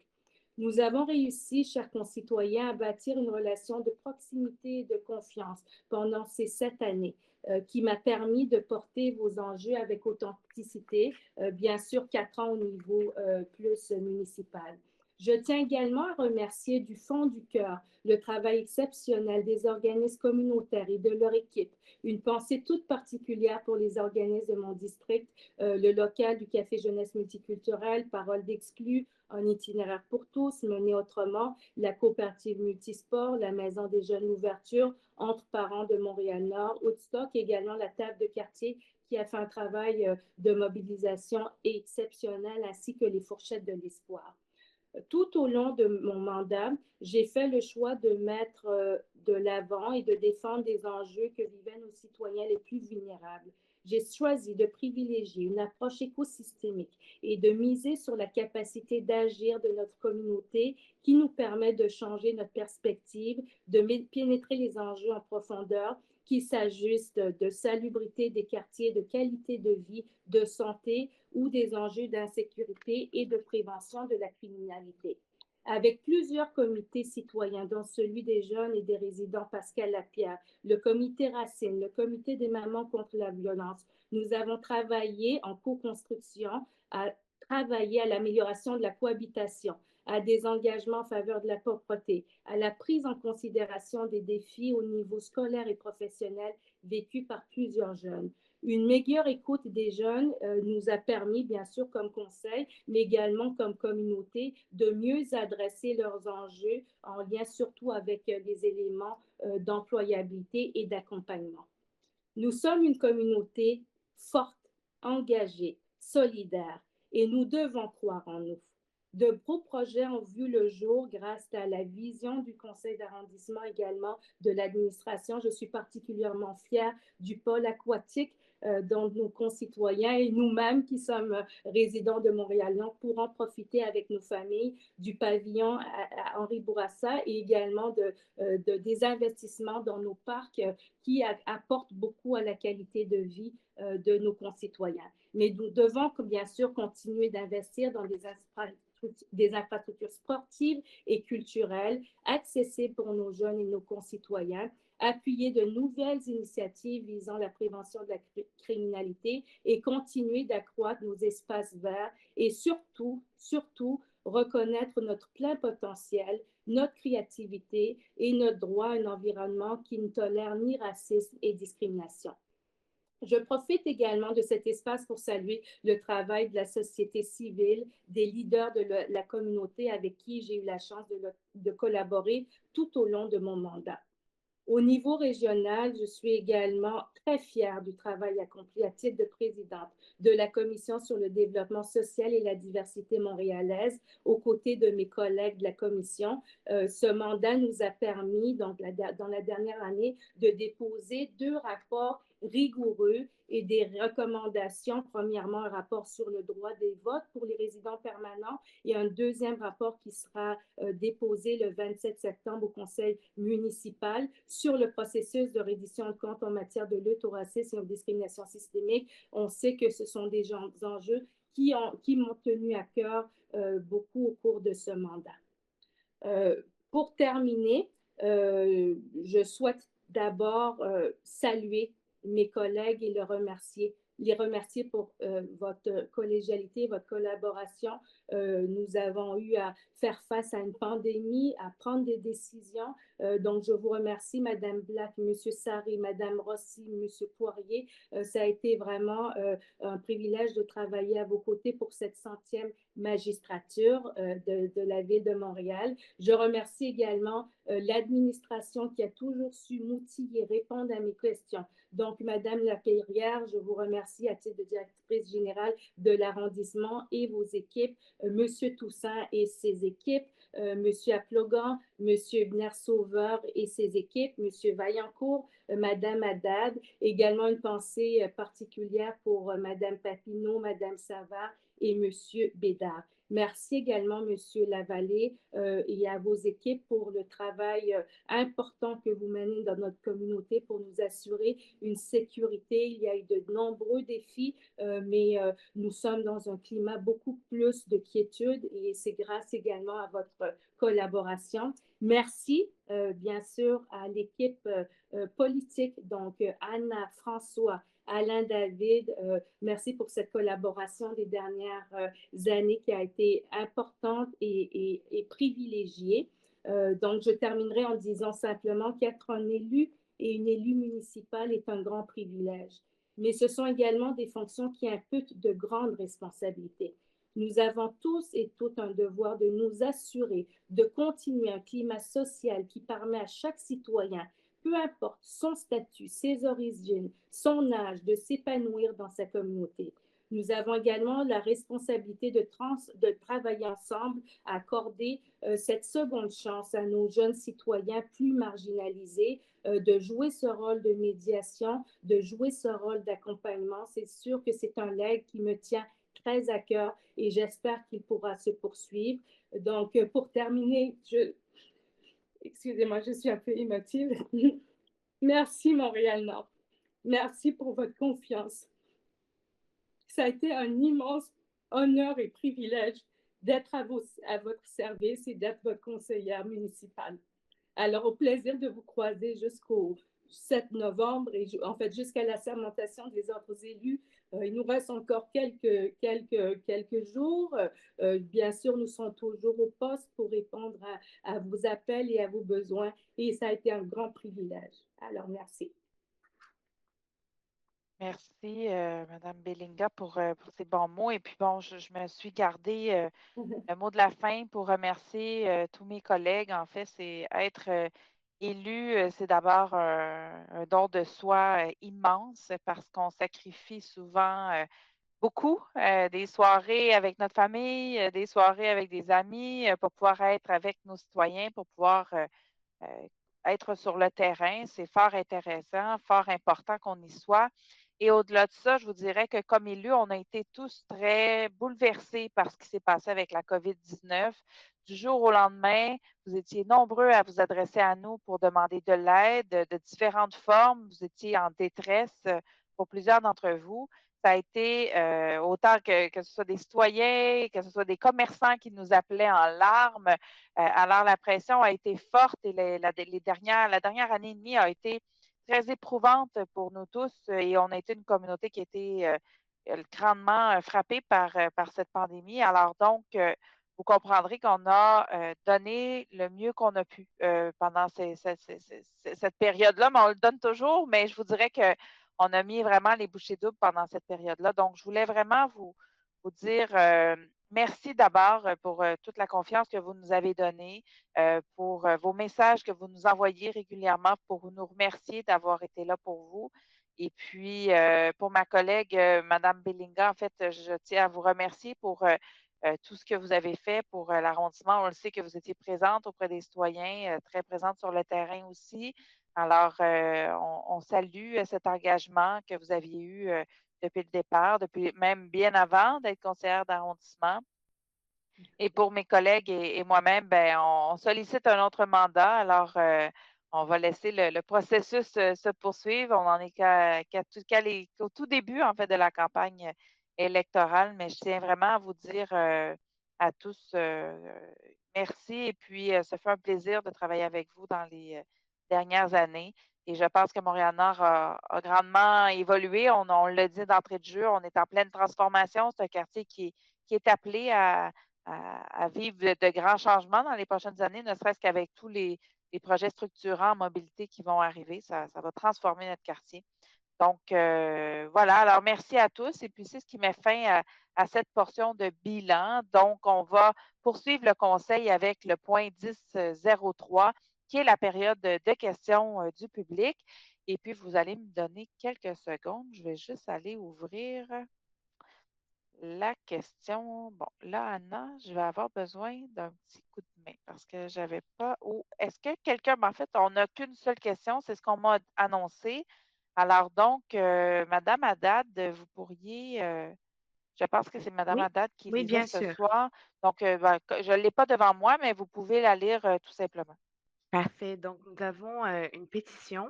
Nous avons réussi, chers concitoyens, à bâtir une relation de proximité et de confiance pendant ces 7 années qui m'a permis de porter vos enjeux avec authenticité, bien sûr 4 ans au niveau plus municipal. Je tiens également à remercier du fond du cœur le travail exceptionnel des organismes communautaires et de leur équipe. Une pensée toute particulière pour les organismes de mon district, le local du Café Jeunesse Multiculturelle, Parole d'Exclus, un itinéraire pour tous, mené autrement, la coopérative Multisport, la Maison des Jeunes Ouverture, Entre Parents de Montréal-Nord, Woodstock, également la table de quartier qui a fait un travail de mobilisation exceptionnel, ainsi que les fourchettes de l'espoir. Tout au long de mon mandat, j'ai fait le choix de mettre de l'avant et de défendre des enjeux que vivaient nos citoyens les plus vulnérables. J'ai choisi de privilégier une approche écosystémique et de miser sur la capacité d'agir de notre communauté qui nous permet de changer notre perspective, de pénétrer les enjeux en profondeur, qu'il s'agisse de salubrité des quartiers, de qualité de vie, de santé ou des enjeux d'insécurité et de prévention de la criminalité. Avec plusieurs comités citoyens, dont celui des jeunes et des résidents Pascal Lapierre, le comité Racine, le comité des mamans contre la violence, nous avons travaillé en co-construction à travailler à l'amélioration de la cohabitation, à des engagements en faveur de la propreté, à la prise en considération des défis au niveau scolaire et professionnel vécus par plusieurs jeunes. Une meilleure écoute des jeunes nous a permis, bien sûr, comme conseil, mais également comme communauté, de mieux adresser leurs enjeux en lien surtout avec les éléments d'employabilité et d'accompagnement. Nous sommes une communauté forte, engagée, solidaire, et nous devons croire en nous. De beaux projets ont vu le jour grâce à la vision du conseil d'arrondissement, également de l'administration. Je suis particulièrement fière du pôle aquatique dont nos concitoyens et nous-mêmes qui sommes résidents de Montréal-Nord pourront profiter avec nos familles du pavillon à Henri Bourassa et également des investissements dans nos parcs qui apportent beaucoup à la qualité de vie de nos concitoyens. Mais nous devons bien sûr continuer d'investir dans des infrastructures sportives et culturelles accessibles pour nos jeunes et nos concitoyens, appuyer de nouvelles initiatives visant la prévention de la criminalité et continuer d'accroître nos espaces verts et surtout reconnaître notre plein potentiel, notre créativité et notre droit à un environnement qui ne tolère ni racisme et discrimination. Je profite également de cet espace pour saluer le travail de la société civile, des leaders de la communauté avec qui j'ai eu la chance de collaborer tout au long de mon mandat. Au niveau régional, je suis également très fière du travail accompli à titre de présidente de la Commission sur le développement social et la diversité montréalaise, aux côtés de mes collègues de la Commission. Ce mandat nous a permis, donc, dans la dernière année, de déposer 2 rapports rigoureux et des recommandations. Premièrement, un rapport sur le droit des votes pour les résidents permanents et un deuxième rapport qui sera déposé le 27 septembre au Conseil municipal sur le processus de reddition de comptes en matière de lutte au racisme et aux discriminations systémiques. On sait que ce sont des enjeux qui m'ont tenu à cœur beaucoup au cours de ce mandat. Pour terminer, je souhaite d'abord saluer mes collègues et les remercier pour votre collégialité, votre collaboration. Nous avons eu à faire face à une pandémie, à prendre des décisions. Donc, je vous remercie, Madame Black, Monsieur Sarri, Madame Rossi, Monsieur Poirier. Ça a été vraiment un privilège de travailler à vos côtés pour cette 100e magistrature de la Ville de Montréal. Je remercie également l'administration qui a toujours su m'outiller, répondre à mes questions. Donc, Madame Lapierrière, je vous remercie à titre de directrice générale de l'arrondissement et vos équipes, Monsieur Toussaint et ses équipes, Monsieur Aplogan, Monsieur Bner-Sauveur et ses équipes, Monsieur Vaillancourt, Madame Haddad, également une pensée particulière pour Madame Papineau, Madame Savard et Monsieur Bédard. Merci également, Monsieur Lavallée, et à vos équipes pour le travail important que vous menez dans notre communauté pour nous assurer une sécurité. Il y a eu de nombreux défis, mais nous sommes dans un climat beaucoup plus de quiétude et c'est grâce également à votre collaboration. Merci, bien sûr, à l'équipe politique, donc Anna, François, Alain David, merci pour cette collaboration des dernières années qui a été importante et privilégiée. Donc, je terminerai en disant simplement qu'être un élu et une élue municipale est un grand privilège. Mais ce sont également des fonctions qui impliquent de grandes responsabilités. Nous avons tous et toutes un devoir de nous assurer de continuer un climat social qui permet à chaque citoyen, peu importe son statut, ses origines, son âge, de s'épanouir dans sa communauté. Nous avons également la responsabilité de travailler ensemble à accorder cette seconde chance à nos jeunes citoyens plus marginalisés, de jouer ce rôle de médiation, de jouer ce rôle d'accompagnement. C'est sûr que c'est un legs qui me tient très à cœur et j'espère qu'il pourra se poursuivre. Donc, pour terminer, excusez-moi, je suis un peu émotive. Merci Montréal-Nord. Merci pour votre confiance. Ça a été un immense honneur et privilège d'être à votre service et d'être votre conseillère municipale. Alors, au plaisir de vous croiser jusqu'au 7 novembre et en fait jusqu'à la sermentation des autres élus. Il nous reste encore quelques jours. Bien sûr, nous sommes toujours au poste pour répondre à vos appels et à vos besoins et ça a été un grand privilège. Alors, merci. Merci, Madame Bellinga, pour ces bons mots. Et puis, bon, je me suis gardé le mot de la fin pour remercier tous mes collègues. En fait, c'est être élu, c'est d'abord un don de soi immense parce qu'on sacrifie souvent beaucoup, des soirées avec notre famille, des soirées avec des amis pour pouvoir être avec nos citoyens, pour pouvoir être sur le terrain. C'est fort intéressant, fort important qu'on y soit. Et au-delà de ça, je vous dirais que comme élus, on a été tous très bouleversés par ce qui s'est passé avec la COVID-19. Du jour au lendemain, vous étiez nombreux à vous adresser à nous pour demander de l'aide de différentes formes. Vous étiez en détresse pour plusieurs d'entre vous. ça a été autant que ce soit des citoyens, que ce soit des commerçants qui nous appelaient en larmes. Alors, la pression a été forte et la dernière année et demie a été très éprouvante pour nous tous et on a été une communauté qui a été grandement frappée par cette pandémie. Alors donc, vous comprendrez qu'on a donné le mieux qu'on a pu pendant cette période-là, mais on le donne toujours, mais je vous dirais qu'on a mis vraiment les bouchées doubles pendant cette période-là. Donc, je voulais vraiment vous dire merci d'abord pour toute la confiance que vous nous avez donnée, pour vos messages que vous nous envoyez régulièrement pour nous remercier d'avoir été là pour vous. Et puis, pour ma collègue, Mme Bellinga, en fait, je tiens à vous remercier pour tout ce que vous avez fait pour l'arrondissement. On le sait que vous étiez présente auprès des citoyens, très présente sur le terrain aussi. Alors, on salue cet engagement que vous aviez eu depuis le départ, depuis même bien avant d'être conseillère d'arrondissement. Et pour mes collègues et moi-même, ben, on sollicite un autre mandat. Alors, on va laisser le processus se poursuivre. On n'en est qu'au tout début, en fait, de la campagne électorale, mais je tiens vraiment à vous dire à tous merci. Et puis, ça fait un plaisir de travailler avec vous dans les dernières années. Et je pense que Montréal-Nord a grandement évolué. On l'a dit d'entrée de jeu, on est en pleine transformation. C'est un quartier qui est appelé à vivre de grands changements dans les prochaines années, ne serait-ce qu'avec tous les projets structurants en mobilité qui vont arriver. Ça va transformer notre quartier. Donc, voilà. Alors, merci à tous. Et puis, c'est ce qui met fin à cette portion de bilan. Donc, on va poursuivre le conseil avec le point 10.03, qui est la période de questions du public. Et puis, vous allez me donner quelques secondes. Je vais juste aller ouvrir la question. Bon, là, Anna, je vais avoir besoin d'un petit coup de main parce que je n'avais pas. Ou est-ce que quelqu'un, en fait, on n'a qu'une seule question, c'est ce qu'on m'a annoncé. Alors donc, Madame Haddad, vous pourriez, je pense que c'est Madame Oui, Haddad qui oui, lisait bien ce sûr. soir. Donc, je ne l'ai pas devant moi, mais vous pouvez la lire tout simplement. Parfait. Donc, nous avons une pétition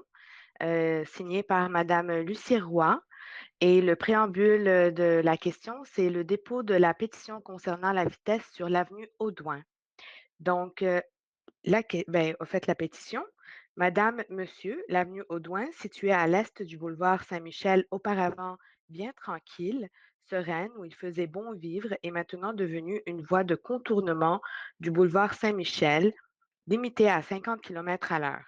signée par Madame Lucie Roy. Et le préambule de la question, c'est le dépôt de la pétition concernant la vitesse sur l'avenue Audouin. Donc, au fait, la pétition, Madame, Monsieur, l'avenue Audouin, située à l'est du boulevard Saint-Michel, auparavant bien tranquille, sereine, où il faisait bon vivre, est maintenant devenue une voie de contournement du boulevard Saint-Michel, limitée à 50 km à l'heure.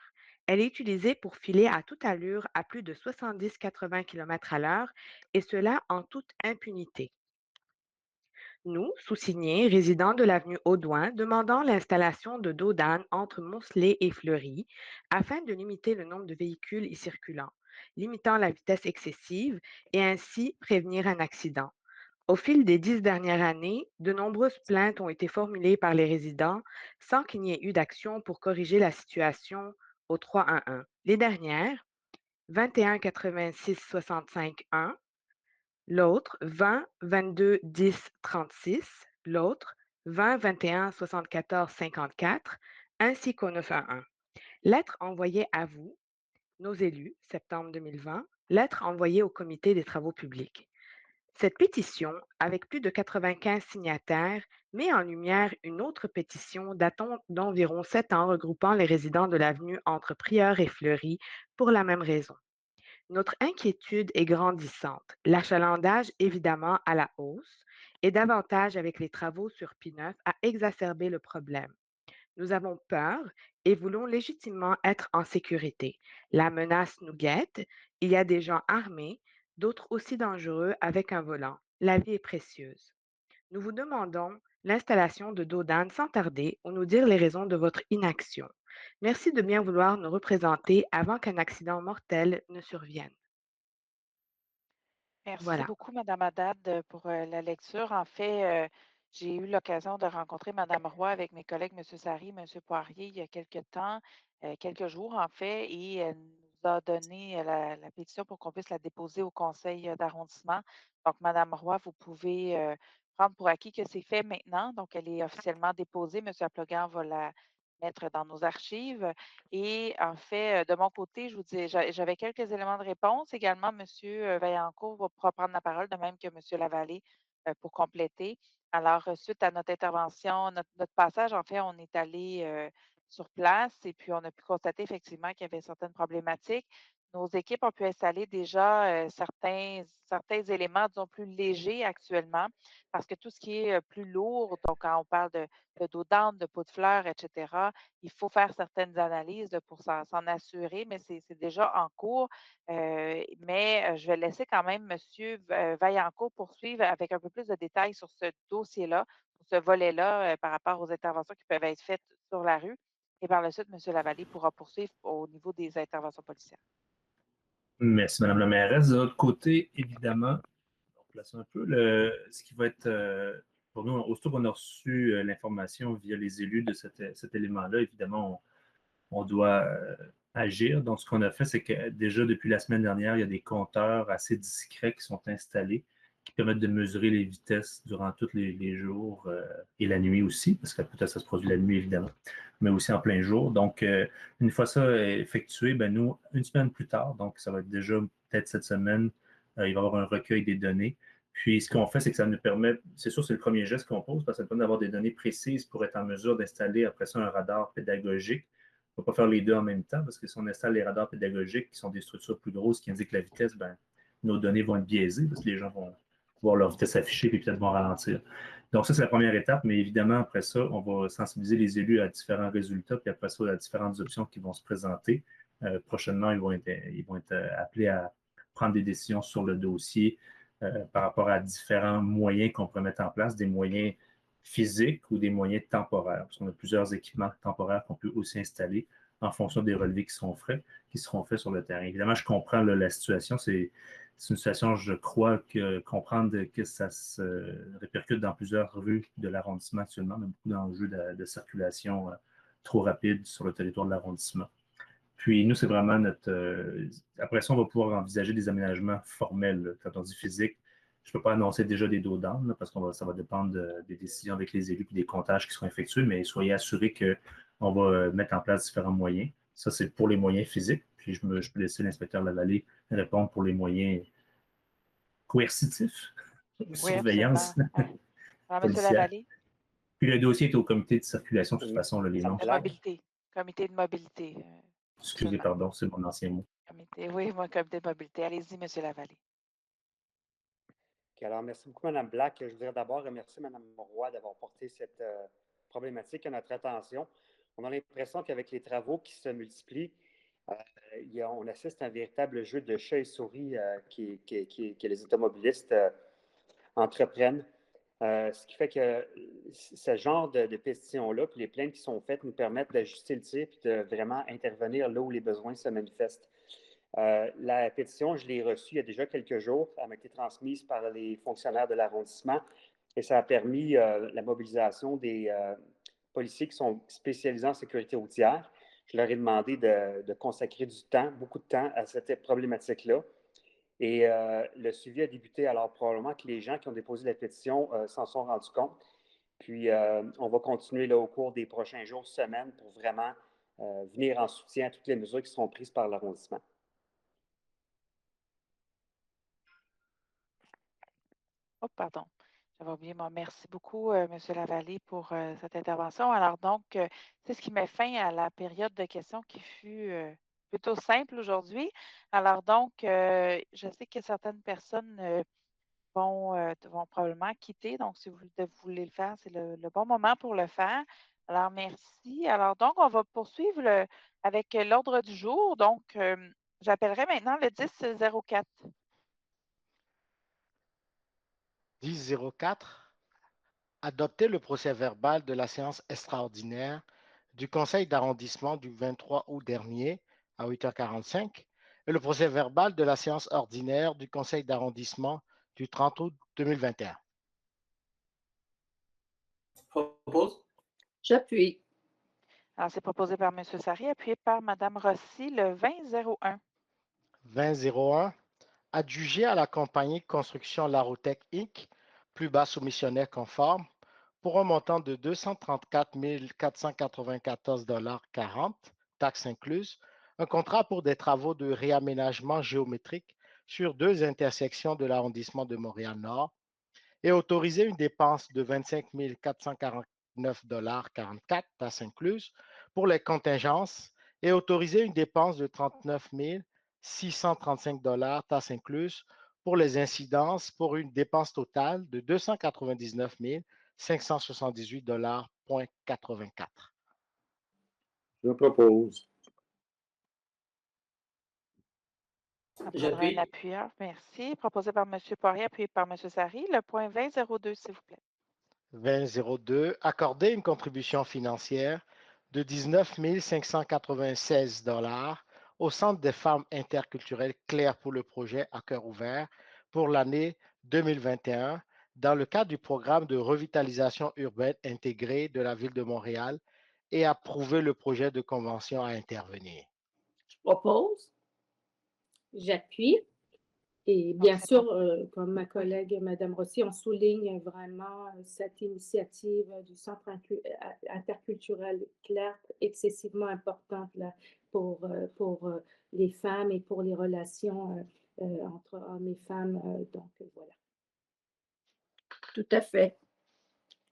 Elle est utilisée pour filer à toute allure à plus de 70-80 km à l'heure, et cela en toute impunité. Nous, sous-signés, résidents de l'avenue Audouin, demandons l'installation de dos d'âne entre Moncelet et Fleury afin de limiter le nombre de véhicules y circulant, limitant la vitesse excessive et ainsi prévenir un accident. Au fil des 10 dernières années, de nombreuses plaintes ont été formulées par les résidents sans qu'il n'y ait eu d'action pour corriger la situation au 311. Les dernières, 21 86 65 1, l'autre 20 22 10 36, l'autre 20 21 74 54, ainsi qu'au 911. Lettre envoyée à vous, nos élus, septembre 2020, lettre envoyée au comité des travaux publics. Cette pétition, avec plus de 95 signataires, met en lumière une autre pétition datant d'environ 7 ans regroupant les résidents de l'avenue entre Prieure et Fleury pour la même raison. Notre inquiétude est grandissante, l'achalandage évidemment à la hausse et davantage avec les travaux sur P9 a exacerbé le problème. Nous avons peur et voulons légitimement être en sécurité. La menace nous guette, il y a des gens armés, d'autres aussi dangereux avec un volant. La vie est précieuse. Nous vous demandons l'installation de dos d'âne sans tarder ou nous dire les raisons de votre inaction. Merci de bien vouloir nous représenter avant qu'un accident mortel ne survienne. Merci Voilà. beaucoup, Madame Haddad, pour la lecture. En fait, j'ai eu l'occasion de rencontrer Madame Roy avec mes collègues, M. Sari, M. Poirier, il y a quelques temps, quelques jours en fait, et elle nous a donné la pétition pour qu'on puisse la déposer au conseil d'arrondissement. Donc, Madame Roy, vous pouvez prendre pour acquis que c'est fait maintenant. Donc, elle est officiellement déposée. M. Aplogan va mettre dans nos archives. Et en fait, de mon côté, je vous dis, j'avais quelques éléments de réponse. Également, M. Vaillancourt va pouvoir prendre la parole, de même que M. Lavallée, pour compléter. Alors, suite à notre intervention, notre passage, en fait, on est allé sur place et puis on a pu constater effectivement qu'il y avait certaines problématiques. Nos équipes ont pu installer déjà certains éléments, disons, plus légers actuellement, parce que tout ce qui est plus lourd, donc quand on parle de dos d'âne, de pot de fleurs, etc., il faut faire certaines analyses pour s'en assurer, mais c'est déjà en cours. Mais je vais laisser quand même M. Vaillancourt poursuivre avec un peu plus de détails sur ce dossier-là, sur ce volet-là, par rapport aux interventions qui peuvent être faites sur la rue. Et par la suite, M. Lavallée pourra poursuivre au niveau des interventions policières. Merci, Madame la mairesse. De l'autre côté, évidemment, on place un peu ce qui va être pour nous, aussitôt qu'on a reçu l'information via les élus de cet élément-là, évidemment, on doit agir. Donc, ce qu'on a fait, c'est que déjà depuis la semaine dernière, il y a des compteurs assez discrets qui sont installés, qui permettent de mesurer les vitesses durant tous les jours et la nuit aussi, parce que peut-être ça se produit la nuit, évidemment, mais aussi en plein jour. Donc, une fois ça effectué, ben nous, une semaine plus tard, donc ça va être déjà peut-être cette semaine, il va y avoir un recueil des données. Puis, ce qu'on fait, c'est que ça nous permet, c'est sûr, c'est le premier geste qu'on pose, parce que ça nous permet d'avoir des données précises pour être en mesure d'installer après ça un radar pédagogique. On ne peut pas faire les deux en même temps, parce que si on installe les radars pédagogiques, qui sont des structures plus grosses, qui indiquent la vitesse, ben, nos données vont être biaisées, parce que les gens vont voir leur vitesse affichée, puis peut-être vont ralentir. Donc, ça, c'est la première étape, mais évidemment, après ça, on va sensibiliser les élus à différents résultats, puis après ça, à différentes options qui vont se présenter. Prochainement, ils vont être appelés à prendre des décisions sur le dossier par rapport à différents moyens qu'on pourrait mettre en place, des moyens physiques ou des moyens temporaires, parce qu'on a plusieurs équipements temporaires qu'on peut aussi installer en fonction des relevés qui seront faits sur le terrain. Évidemment, je comprends la situation, c'est une situation, je crois, comprendre que ça se répercute dans plusieurs rues de l'arrondissement actuellement, mais beaucoup d'enjeux de circulation trop rapide sur le territoire de l'arrondissement. Puis nous, c'est vraiment après ça, on va pouvoir envisager des aménagements formels. Là. Quand on dit physique, je ne peux pas annoncer déjà des dos d'âne, parce que ça va dépendre des décisions avec les élus et des comptages qui seront effectués, mais soyez assurés qu'on va mettre en place différents moyens. Ça, c'est pour les moyens physiques. Puis je peux laisser l'inspecteur Lavallée répondre pour les moyens coercitifs, Oui, surveillance alors, M. policière. Lavallée? Puis le dossier est au comité de circulation, de toute façon, là, les noms. Comité de mobilité. Excusez, pardon, c'est mon ancien mot. Oui, moi, comité de mobilité. Allez-y, M. Lavallée. Okay, alors, merci beaucoup, Mme Black. Je voudrais d'abord remercier Mme Roy d'avoir porté cette problématique à notre attention. On a l'impression qu'avec les travaux qui se multiplient, on assiste à un véritable jeu de chat et souris que les automobilistes entreprennent. Ce qui fait que ce genre de pétitions-là, puis les plaintes qui sont faites, nous permettent d'ajuster le tir et de vraiment intervenir là où les besoins se manifestent. La pétition, je l'ai reçue il y a déjà quelques jours. Elle m'a été transmise par les fonctionnaires de l'arrondissement et ça a permis la mobilisation des policiers qui sont spécialisés en sécurité routière. Je leur ai demandé de consacrer du temps, beaucoup de temps à cette problématique-là. Et le suivi a débuté, alors probablement que les gens qui ont déposé la pétition s'en sont rendus compte. Puis, on va continuer là, au cours des prochains jours, semaines, pour vraiment venir en soutien à toutes les mesures qui seront prises par l'arrondissement. Oh, pardon. J'avais oublié moi. Merci beaucoup, M. Lavallée, pour cette intervention. Alors, donc, c'est ce qui met fin à la période de questions qui fut plutôt simple aujourd'hui. Alors, donc, je sais que certaines personnes vont probablement quitter. Donc, si vous voulez le faire, c'est le bon moment pour le faire. Alors, merci. Alors, donc, on va poursuivre avec l'ordre du jour. Donc, j'appellerai maintenant le 10-04. 10-04. Adopter le procès-verbal de la séance extraordinaire du Conseil d'arrondissement du 23 août dernier à 8h45 et le procès-verbal de la séance ordinaire du Conseil d'arrondissement du 30 août 2021. Propose. J'appuie. Alors, c'est proposé par M. Sari, appuyé par Mme Rossi, le 20-01. 20-01. Adjugé à la compagnie Construction Larotech Inc., plus bas soumissionnaire conforme, pour un montant de 234 494,40 $, taxes incluses, un contrat pour des travaux de réaménagement géométrique sur 2 intersections de l'arrondissement de Montréal-Nord et autoriser une dépense de 25 449,44 $, taxes incluses, pour les contingences et autoriser une dépense de 39 635 $, taxes incluses, pour les incidences pour une dépense totale de 299 578,84 $. Je propose. Ça prendra un J'appuie. appuyeur. Merci. Proposé par M. Poirier, appuyé par M. Sari. Le point 2002, s'il vous plaît. 2002, accorder une contribution financière de 19 596 $ au Centre des femmes interculturelles Claire pour le projet à cœur ouvert pour l'année 2021 dans le cadre du programme de revitalisation urbaine intégrée de la Ville de Montréal et approuver le projet de convention à intervenir. Je propose. J'appuie. Et Donc, bien c'est sûr, comme ma collègue Mme Rossi, on souligne vraiment cette initiative du Centre interculturel Claire, excessivement importante là, pour les femmes et pour les relations entre hommes et femmes. Donc, voilà. Tout à fait.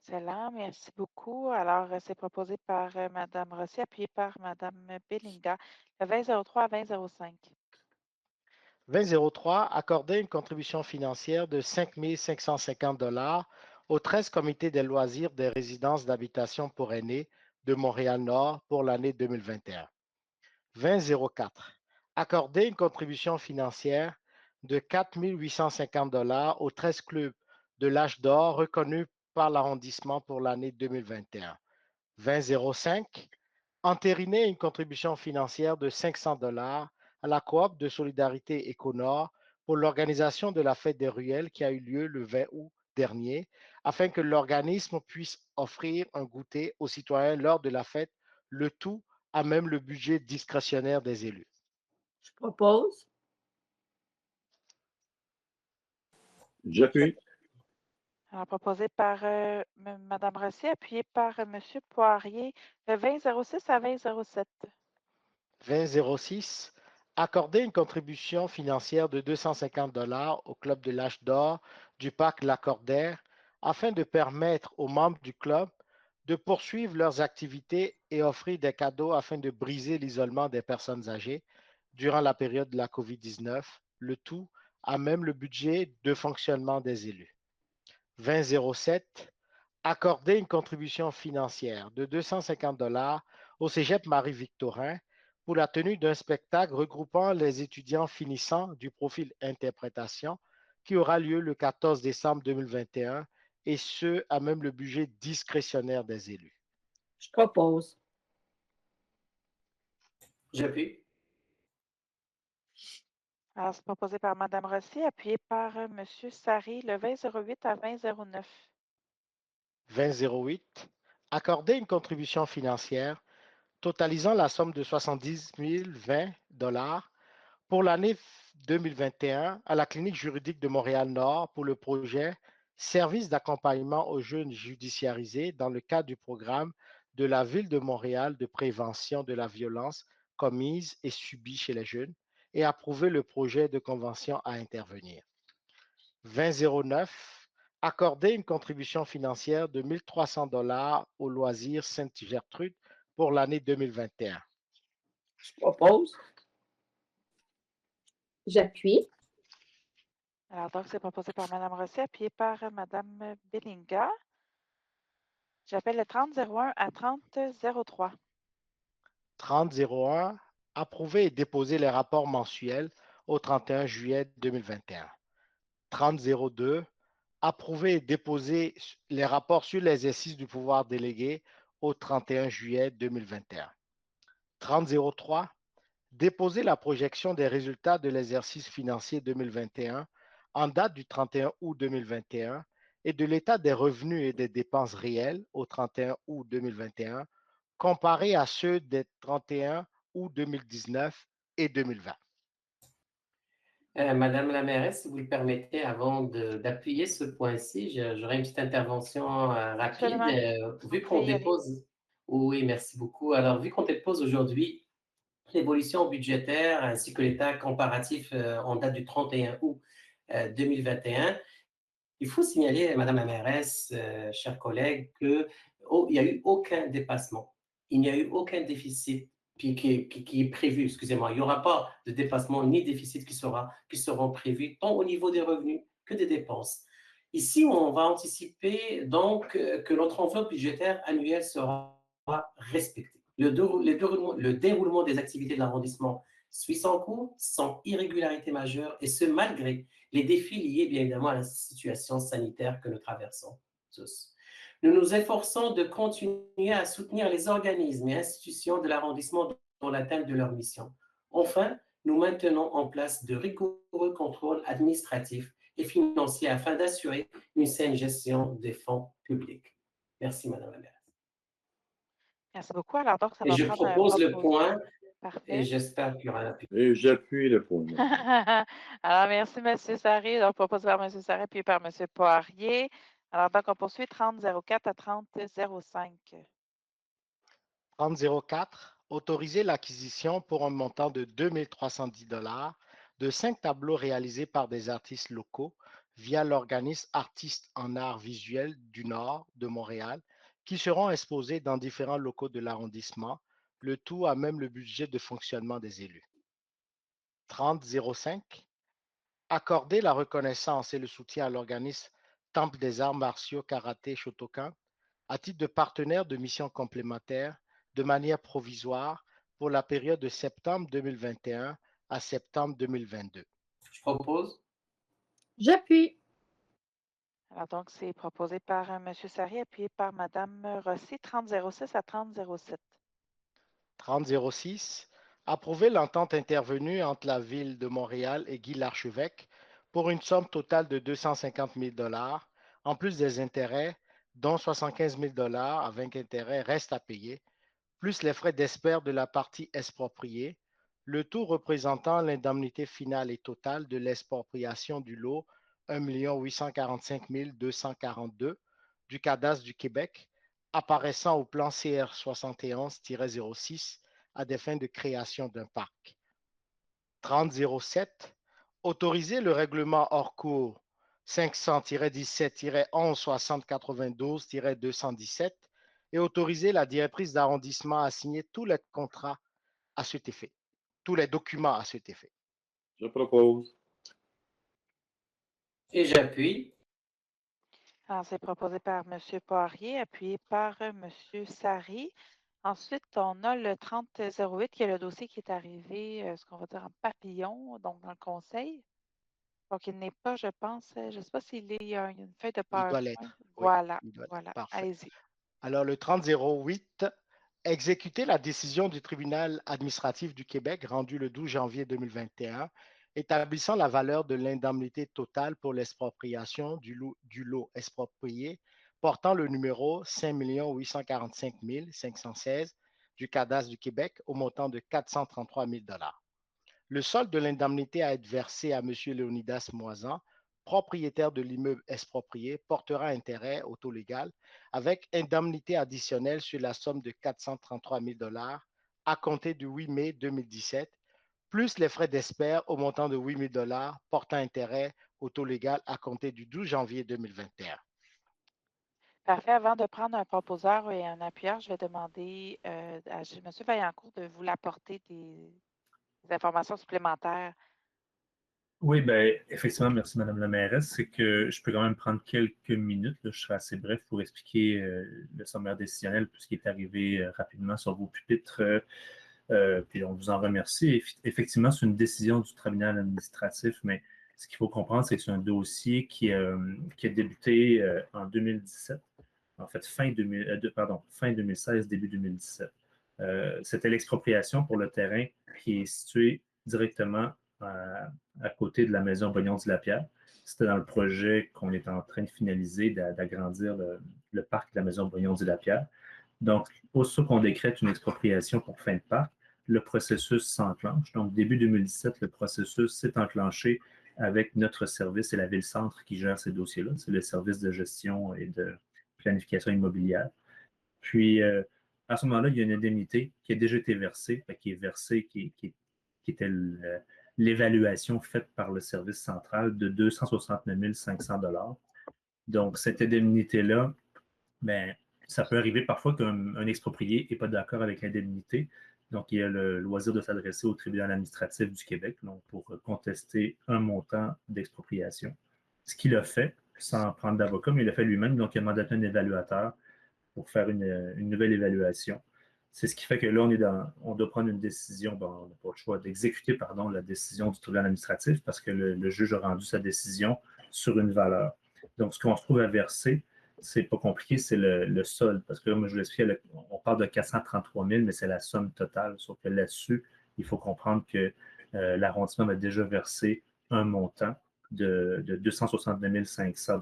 Excellent. Merci beaucoup. Alors, c'est proposé par Mme Rossi, appuyé par Mme Bellinga. Le 2003 à 2005. 2003, accorder une contribution financière de 5 550 $ aux 13 comités des loisirs des résidences d'habitation pour aînés de Montréal-Nord pour l'année 2021. 2004, accorder une contribution financière de 4 850 $ aux 13 clubs de l'âge d'or reconnus par l'arrondissement pour l'année 2021. 2005, entériner une contribution financière de 500 $ à la coop de solidarité Éconor pour l'organisation de la fête des ruelles qui a eu lieu le 20 août dernier, afin que l'organisme puisse offrir un goûter aux citoyens lors de la fête, le tout à même le budget discrétionnaire des élus. Je propose. J'appuie. Alors, proposé par Mme Rossi, appuyé par M. Poirier. Le 2006 à 2007. 2006, accorder une contribution financière de 250 $ au club de l'âge d'or du parc Lacordaire afin de permettre aux membres du club de poursuivre leurs activités et offrir des cadeaux afin de briser l'isolement des personnes âgées durant la période de la COVID-19, le tout à même le budget de fonctionnement des élus. 2007, accorder une contribution financière de 250 $ au Cégep Marie-Victorin pour la tenue d'un spectacle regroupant les étudiants finissants du profil interprétation qui aura lieu le 14 décembre 2021 et ce, à même le budget discrétionnaire des élus. Je propose. J'appuie. Alors, c'est proposé par Mme Rossi, appuyé par M. Sari. Le 2008 à 2009. 2008, accorder une contribution financière totalisant la somme de 70 020 $ pour l'année 2021 à la clinique juridique de Montréal-Nord pour le projet Service d'accompagnement aux jeunes judiciarisés dans le cadre du programme de la Ville de Montréal de prévention de la violence commise et subie chez les jeunes et approuver le projet de convention à intervenir. 2009, accorder une contribution financière de 1 300 $ au loisir Sainte-Gertrude pour l'année 2021. Je propose. J'appuie. Alors, donc, c'est proposé par Mme Rossi, appuyé par Mme Bellinga. J'appelle le 3001 à 3003. 3001, approuver et déposer les rapports mensuels au 31 juillet 2021. 3002, approuver et déposer les rapports sur l'exercice du pouvoir délégué au 31 juillet 2021. 3003, déposer la projection des résultats de l'exercice financier 2021 en date du 31 août 2021 et de l'état des revenus et des dépenses réels au 31 août 2021 comparés à ceux des 31 août 2019 et 2020. Madame la mairesse, si vous le permettez, avant d'appuyer ce point-ci, j'aurais une petite intervention rapide. Absolument. Vu Vous qu'on pouvez y aller. dépose, oui, merci beaucoup. Alors, vu qu'on dépose aujourd'hui l'évolution budgétaire ainsi que l'état comparatif en date du 31 août 2021, il faut signaler, Madame la mairesse, chers collègues, qu'il n'y a eu aucun dépassement. Il n'y a eu aucun déficit qui est prévu, excusez-moi. Il n'y aura pas de dépassement ni déficit qui seront prévus, tant au niveau des revenus que des dépenses. Ici, on va anticiper donc que notre enveloppe budgétaire annuelle sera respectée. Le déroulement des activités de l'arrondissement suit son cours sans irrégularité majeure, et ce, malgré les défis liés, bien évidemment, à la situation sanitaire que nous traversons tous. Nous nous efforçons de continuer à soutenir les organismes et institutions de l'arrondissement dans l'atteinte de leur mission. Enfin, nous maintenons en place de rigoureux contrôles administratifs et financiers afin d'assurer une saine gestion des fonds publics. Merci, Madame la maire. Merci beaucoup. Alors, donc, ça Et va je prendre un propose le proposé. point et Parfait. j'espère qu'il y aura un appui. Et j'appuie le point. Alors, merci, M. Sarré. Donc, proposé par M. Sarré, puis par M. Poirier. Alors, donc, on poursuit 3004 à 3005. 3004, autoriser l'acquisition pour un montant de 2 310 $ de 5 tableaux réalisés par des artistes locaux via l'organisme Artistes en Arts Visuels du Nord de Montréal, qui seront exposés dans différents locaux de l'arrondissement, le tout à même le budget de fonctionnement des élus. 3005, accorder la reconnaissance et le soutien à l'organisme Temple des arts martiaux karaté Shotokan à titre de partenaire de mission complémentaire de manière provisoire pour la période de septembre 2021 à septembre 2022. Je propose. J'appuie. Alors, donc, c'est proposé par M. Sarré, appuyé par Mme Rossi, 3006 à 3007. 3006, approuver l'entente intervenue entre la Ville de Montréal et Guy Larchevêque pour une somme totale de 250 000 $, en plus des intérêts, dont 75 000 $ avec intérêts restent à payer, plus les frais d'espère de la partie expropriée, le tout représentant l'indemnité finale et totale de l'expropriation du lot 1 845 242 du cadastre du Québec, apparaissant au plan CR 71-06 à des fins de création d'un parc. 3007, autoriser le règlement hors cours 500-17-11-60-92-217 et autoriser la directrice d'arrondissement à signer tous les contrats à cet effet, tous les documents à cet effet. Je propose. Et j'appuie. Alors, c'est proposé par M. Poirier, appuyé par M. Sarré. Ensuite, on a le 3008, qui est le dossier qui est arrivé, ce qu'on va dire en papillon, donc dans le conseil. Donc, il n'est pas, je pense, je ne sais pas s'il est une feuille de Il doit PowerPoint. l'être. Voilà, Oui, voilà. parfait. Allez-y. Alors, le 3008, exécuter la décision du tribunal administratif du Québec rendue le 12 janvier 2021, établissant la valeur de l'indemnité totale pour l'expropriation du lot exproprié, portant le numéro 5 845 516 du cadastre du Québec au montant de 433 000 $. Le solde de l'indemnité à être versé à M. Léonidas Moisan, propriétaire de l'immeuble exproprié, portera intérêt au taux légal avec indemnité additionnelle sur la somme de 433 000 $ à compter du 8 mai 2017, plus les frais d'espère au montant de 8 000 $ portant intérêt au taux légal à compter du 12 janvier 2021. Parfait. Avant de prendre un proposeur et un appuyeur, je vais demander à M. Vaillancourt de vous l'apporter des informations supplémentaires. Oui, bien, effectivement, merci Madame la mairesse. C'est que je peux quand même prendre quelques minutes, là, je serai assez bref pour expliquer le sommaire décisionnel, tout ce qui est arrivé rapidement sur vos pupitres. Puis on vous en remercie. Effectivement, c'est une décision du tribunal administratif, mais ce qu'il faut comprendre, c'est que c'est un dossier qui a débuté en 2017, en fait fin 2016, début 2017. C'était l'expropriation pour le terrain qui est situé directement à côté de la maison Brognon-du-Lapierre. C'était dans le projet qu'on est en train de finaliser, d'agrandir le parc de la maison Brognon-du-Lapierre. Donc, aussitôt qu'on décrète une expropriation pour fin de parc, le processus s'enclenche. Donc, début 2017, le processus s'est enclenché avec notre service et la Ville-Centre qui gère ces dossiers-là. C'est le service de gestion et de planification immobilière. Puis, à ce moment-là, il y a une indemnité qui a déjà été versée, qui est versée, qui était l'évaluation faite par le service central de 269 500 $. Donc, cette indemnité-là, ben, ça peut arriver parfois qu'un exproprié n'est pas d'accord avec l'indemnité. Donc, il y a le loisir de s'adresser au tribunal administratif du Québec donc, pour contester un montant d'expropriation. Ce qu'il a fait, sans prendre d'avocat, mais il l'a fait lui-même. Donc, il a mandaté un évaluateur pour faire une nouvelle évaluation. C'est ce qui fait que là, on doit prendre une décision, on n'a pas le choix d'exécuter la décision du tribunal administratif parce que le juge a rendu sa décision sur une valeur. Donc, ce qu'on se trouve à verser, c'est pas compliqué, c'est le solde. Parce que là, moi, je vous l'explique, on parle de 433 000, mais c'est la somme totale. Sauf que là-dessus, il faut comprendre que l'arrondissement va déjà verser un montant de 269 500 $.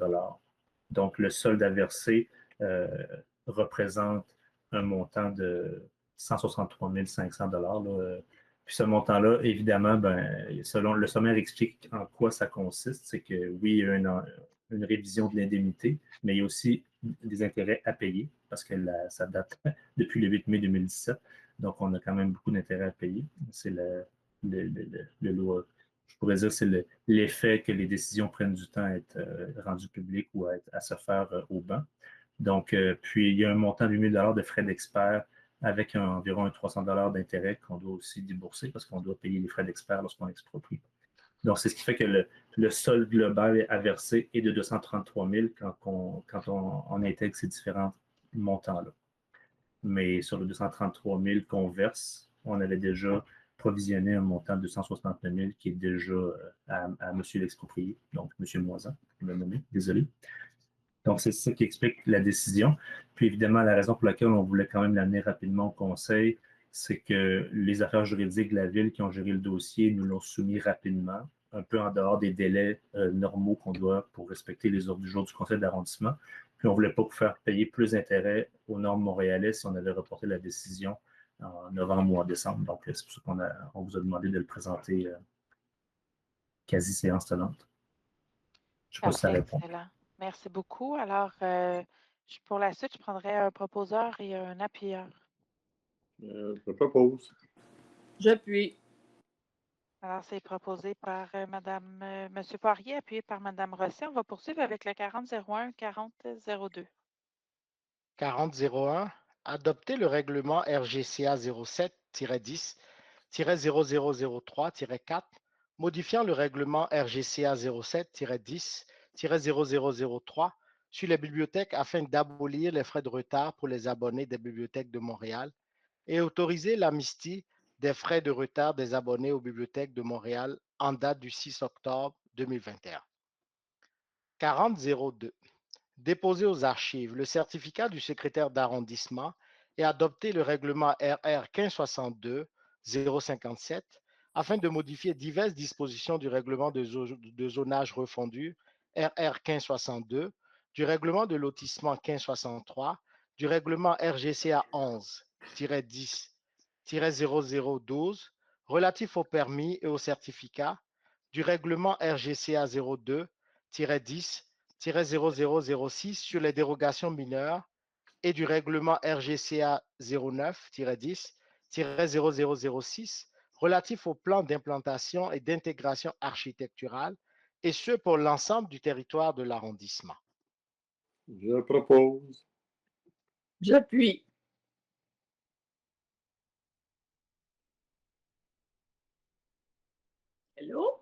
Donc, le solde à verser représente un montant de 163 500 $. Puis ce montant-là, évidemment, selon le sommaire explique en quoi ça consiste. C'est que oui, il y a une révision de l'indemnité, mais il y a aussi des intérêts à payer parce que ça date depuis le 8 mai 2017. Donc, on a quand même beaucoup d'intérêts à payer. C'est loi. Je pourrais dire c'est l'effet que les décisions prennent du temps à être rendues publiques ou à se faire au banc. Donc, puis il y a un montant de 8 000 $ de frais d'expert avec environ 300 $ d'intérêt qu'on doit aussi débourser parce qu'on doit payer les frais d'expert lorsqu'on exproprie. Donc, c'est ce qui fait que le solde global à verser est de 233 000 quand on intègre ces différents montants-là. Mais sur le 233 000 qu'on verse, on avait déjà provisionné un montant de 269 000 qui est déjà à M. l'exproprié, donc M. Moisan, je vais le nommer, désolé. Donc, c'est ça qui explique la décision. Puis, évidemment, la raison pour laquelle on voulait quand même l'amener rapidement au conseil, c'est que les affaires juridiques de la Ville qui ont géré le dossier nous l'ont soumis rapidement, un peu en dehors des délais normaux qu'on doit pour respecter les ordres du jour du conseil d'arrondissement. Puis, on ne voulait pas vous faire payer plus d'intérêts aux normes montréalais si on avait reporté la décision en novembre ou en décembre. Donc, c'est pour ça qu'on vous a demandé de le présenter quasi séance tenante. Je ne sais pas si ça répond. Excellent. Merci beaucoup. Alors, pour la suite, je prendrai un proposeur et un appuyeur. Je propose. J'appuie. Alors, c'est proposé par M. Poirier, appuyé par Mme Rosset. On va poursuivre avec le 4001, 4002. 4001, adopter le règlement RGCA 07-10-0003-4, modifiant le règlement RGCA 07-10-0003 sur les bibliothèques afin d'abolir les frais de retard pour les abonnés des bibliothèques de Montréal et autoriser l'amnistie des frais de retard des abonnés aux bibliothèques de Montréal en date du 6 octobre 2021. 4002. Déposer aux archives le certificat du secrétaire d'arrondissement et adopter le règlement RR 1562-057 afin de modifier diverses dispositions du règlement de zonage refondu RR 1562, du règlement de lotissement 1563, du règlement RGCA 11-10-0012 relatif au permis et au certificat, du règlement RGCA 02-10-0006 sur les dérogations mineures et du règlement RGCA 09-10-0006 relatif au plan d'implantation et d'intégration architecturale, et ce pour l'ensemble du territoire de l'arrondissement. Je propose. J'appuie. Hello?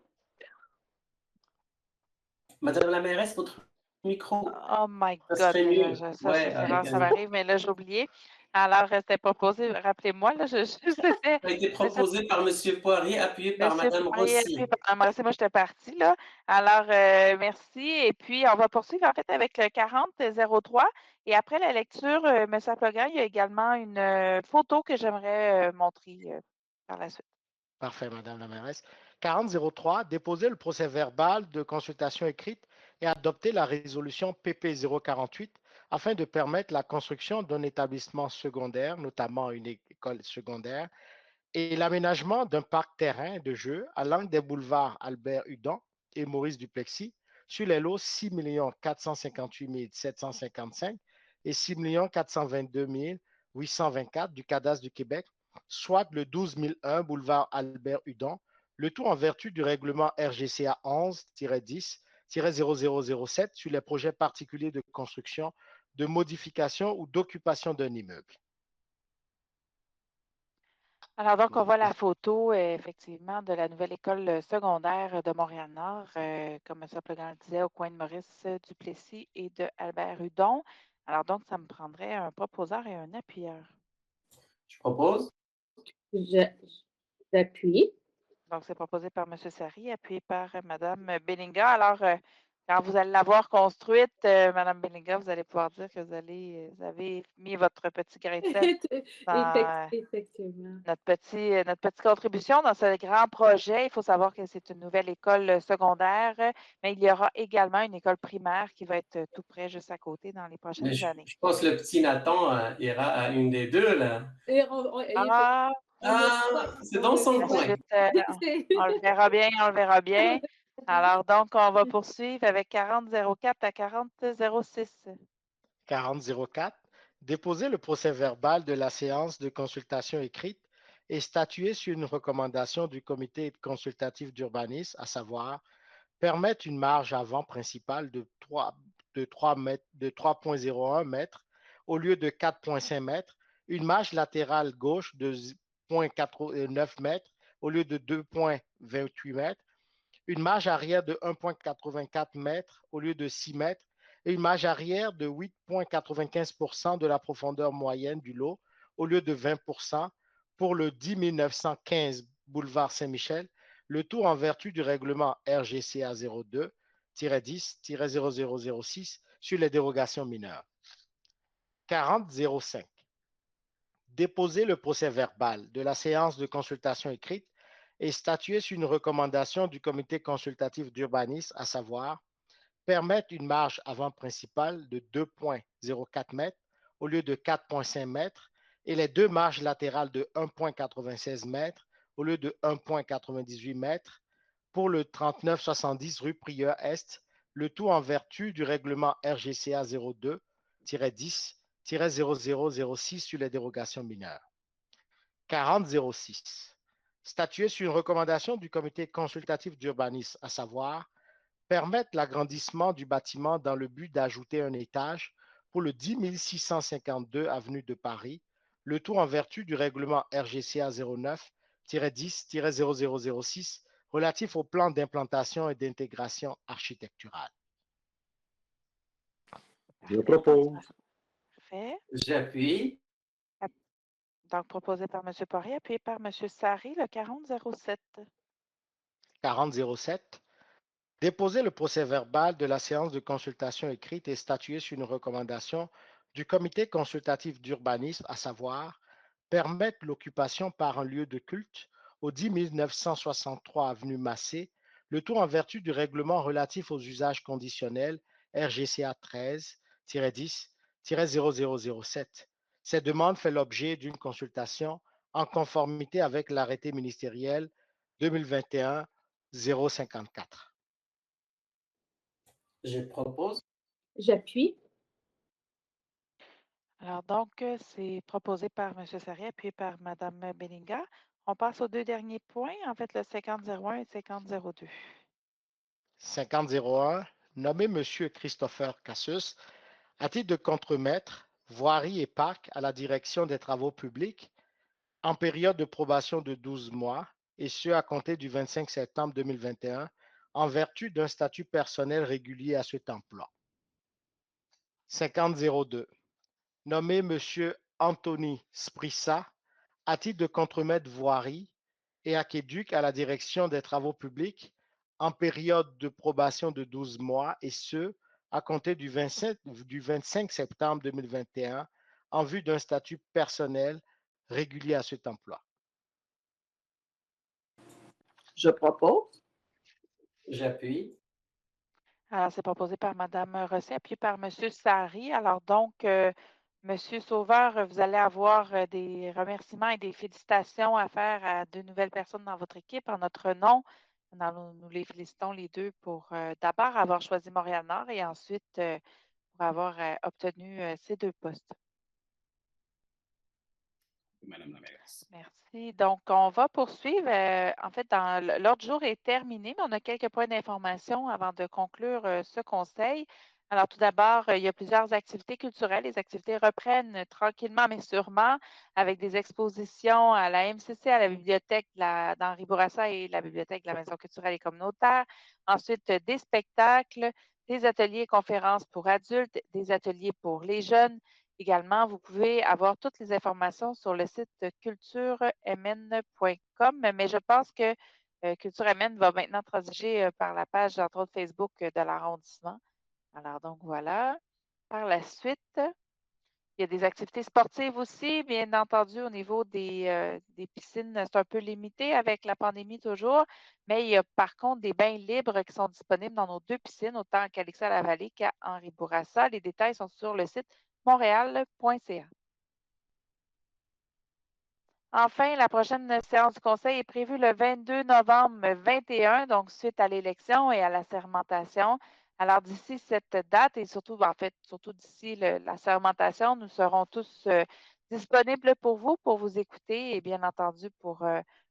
Madame la mairesse, votre micro. Oh my Ça God, serait mieux. c'est Ouais, rare, ça m'arrive, mais là, j'ai oublié. Alors, c'était proposé, rappelez-moi, là, c'était Ça a été proposé par M. Poirier, appuyé par Monsieur Mme Poirier, Rossi. appuyé par Mme Rossi. Moi, j'étais partie, là. Alors, merci. Et puis, on va poursuivre, en fait, avec le 4003. Et après la lecture, M. Aplogan, il y a également une photo que j'aimerais montrer par la suite. Parfait, Madame la mairesse. 4003, déposer le procès-verbal de consultation écrite et adopter la résolution PP 048 afin de permettre la construction d'un établissement secondaire, notamment une école secondaire, et l'aménagement d'un parc terrain de jeu à l'angle des boulevards Albert-Hudon et Maurice Duplessis sur les lots 6 458 755 et 6 422 824 du cadastre du Québec, soit le 12 001 boulevard Albert-Hudon, le tout en vertu du règlement RGCA 11-10-0007 sur les projets particuliers de construction, de modification ou d'occupation d'un immeuble. Alors, donc, on voit la photo, effectivement, de la nouvelle école secondaire de Montréal-Nord, comme M. Plegan le disait, au coin de Maurice Duplessis et de Albert Hudon. Alors, donc, ça me prendrait un proposeur et un appuyeur. Je propose. J'appuie. Donc, c'est proposé par M. Sari, appuyé par Mme Bellinga. Alors, quand vous allez l'avoir construite, Mme Bellinga, vous allez pouvoir dire que vous avez mis votre petit grain de sel dans Effectivement. notre petite contribution dans ce grand projet. Il faut savoir que c'est une nouvelle école secondaire, mais il y aura également une école primaire qui va être tout près, juste à côté, dans les Mais prochaines années. je pense que le petit Nathan ira à une des deux, là. C'est dans son coin. Ensuite, on le verra bien, on le verra bien. Alors, donc, on va poursuivre avec 4004 à 4006. 4004, déposer le procès-verbal de la séance de consultation écrite et statuer sur une recommandation du comité consultatif d'urbanisme, à savoir permettre une marge avant principale de 3,01 mètres au lieu de 4,5 mètres, une marge latérale gauche de 0,9 mètres au lieu de 2,28 mètres, une marge arrière de 1,84 mètres au lieu de 6 mètres et une marge arrière de 8,95% de la profondeur moyenne du lot au lieu de 20% pour le 10 915 boulevard Saint-Michel, le tout en vertu du règlement RGCA 02-10-0006 sur les dérogations mineures. 4005. Déposer le procès-verbal de la séance de consultation écrite et statuer sur une recommandation du comité consultatif d'urbanisme, à savoir permettre une marge avant principale de 2,04 mètres au lieu de 4,5 mètres et les deux marges latérales de 1,96 mètres au lieu de 1,98 mètres pour le 3970 rue Prieur-Est, le tout en vertu du règlement RGCA 02-10-0006 sur les dérogations mineures. 4006. Statuer sur une recommandation du comité consultatif d'urbanisme, à savoir permettre l'agrandissement du bâtiment dans le but d'ajouter un étage pour le 10 652 avenue de Paris, le tout en vertu du règlement RGCA 09-10-0006 relatif au plan d'implantation et d'intégration architecturale. Je propose. Parfait. J'appuie. Donc, proposé par M. Poirier, appuyé par M. Sari, le 4007. 4007. Déposer le procès-verbal de la séance de consultation écrite et statuer sur une recommandation du comité consultatif d'urbanisme, à savoir permettre l'occupation par un lieu de culte au 10 963 avenue Massé, le tout en vertu du règlement relatif aux usages conditionnels RGCA 13-10-0007. Cette demande fait l'objet d'une consultation en conformité avec l'arrêté ministériel 2021-054. Je propose. J'appuie. Alors, donc, c'est proposé par M. Sari, appuyé par Mme Bellinga. On passe aux deux derniers points, en fait, le 5001 et 5002. 5001, nommé M. Christopher Cassus, à titre de contremaître, voirie et parc à la direction des travaux publics, en période de probation de 12 mois, et ce à compter du 25 septembre 2021, en vertu d'un statut personnel régulier à cet emploi. 5002, nommé M. Anthony Sprissa, à titre de contremaître voirie et aqueduc à la direction des travaux publics, en période de probation de 12 mois, et ce, à compter du 25 septembre 2021, en vue d'un statut personnel régulier à cet emploi. Je propose. J'appuie. Alors, c'est proposé par Mme Rosset, appuyé par M. Sari. Alors, donc, Monsieur Sauveur, vous allez avoir des remerciements et des félicitations à faire à 2 nouvelles personnes dans votre équipe en notre nom. Nous les félicitons les deux pour d'abord avoir choisi Montréal-Nord et ensuite pour avoir obtenu ces 2 postes. Madame la mairesse. Merci. Donc, on va poursuivre. En fait, l'ordre du jour est terminé, mais on a quelques points d'information avant de conclure ce conseil. Alors, tout d'abord, il y a plusieurs activités culturelles. Les activités reprennent tranquillement, mais sûrement, avec des expositions à la MCC, à la bibliothèque d'Henri Bourassa et la bibliothèque de la Maison culturelle et communautaire. Ensuite, des spectacles, des ateliers et conférences pour adultes, des ateliers pour les jeunes. Également, vous pouvez avoir toutes les informations sur le site culturemn.com, mais je pense que Culture MN va maintenant transiger par la page, entre autres, Facebook de l'arrondissement. Alors, donc voilà. Par la suite, il y a des activités sportives aussi, bien entendu, au niveau des piscines, c'est un peu limité avec la pandémie toujours, mais il y a par contre des bains libres qui sont disponibles dans nos 2 piscines, autant à Calixa-la-Vallée qu'à Henri Bourassa. Les détails sont sur le site montréal.ca. Enfin, la prochaine séance du Conseil est prévue le 22 novembre 21, donc suite à l'élection et à la sermentation. Alors, d'ici cette date et surtout, en fait, surtout d'ici la sermentation, nous serons tous disponibles pour vous écouter et bien entendu pour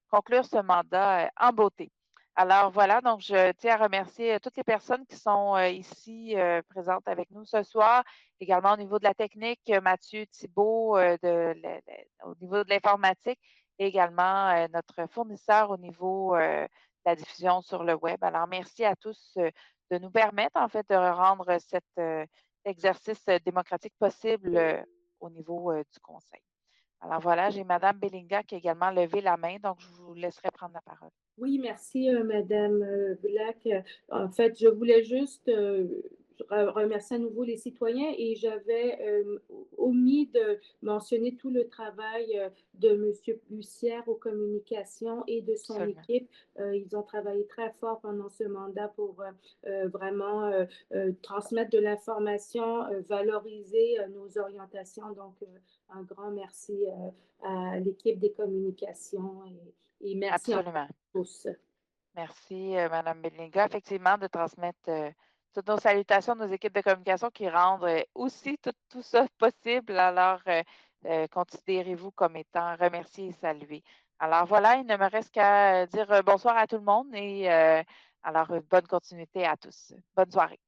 conclure ce mandat en beauté. Alors voilà, donc je tiens à remercier toutes les personnes qui sont ici présentes avec nous ce soir. Également au niveau de la technique, Mathieu Thibault au niveau de l'informatique et également notre fournisseur au niveau de la diffusion sur le web. Alors merci à tous de nous permettre en fait de rendre cet exercice démocratique possible au niveau du Conseil. Alors voilà, j'ai Mme Bellinga qui a également levé la main, donc je vous laisserai prendre la parole. Oui, merci, Madame Black. En fait, je voulais juste remercier à nouveau les citoyens et j'avais omis de mentionner tout le travail de M. Bussière aux communications et de son équipe. Ils ont travaillé très fort pendant ce mandat pour vraiment transmettre de l'information, valoriser nos orientations. Donc, un grand merci à l'équipe des communications et merci. Absolument. Tous. Merci, Mme Bellinga. Effectivement, de transmettre toutes nos salutations à nos équipes de communication qui rendent aussi tout ça possible. Alors, considérez-vous comme étant remerciés et salués. Alors voilà, il ne me reste qu'à dire bonsoir à tout le monde et alors bonne continuité à tous. Bonne soirée.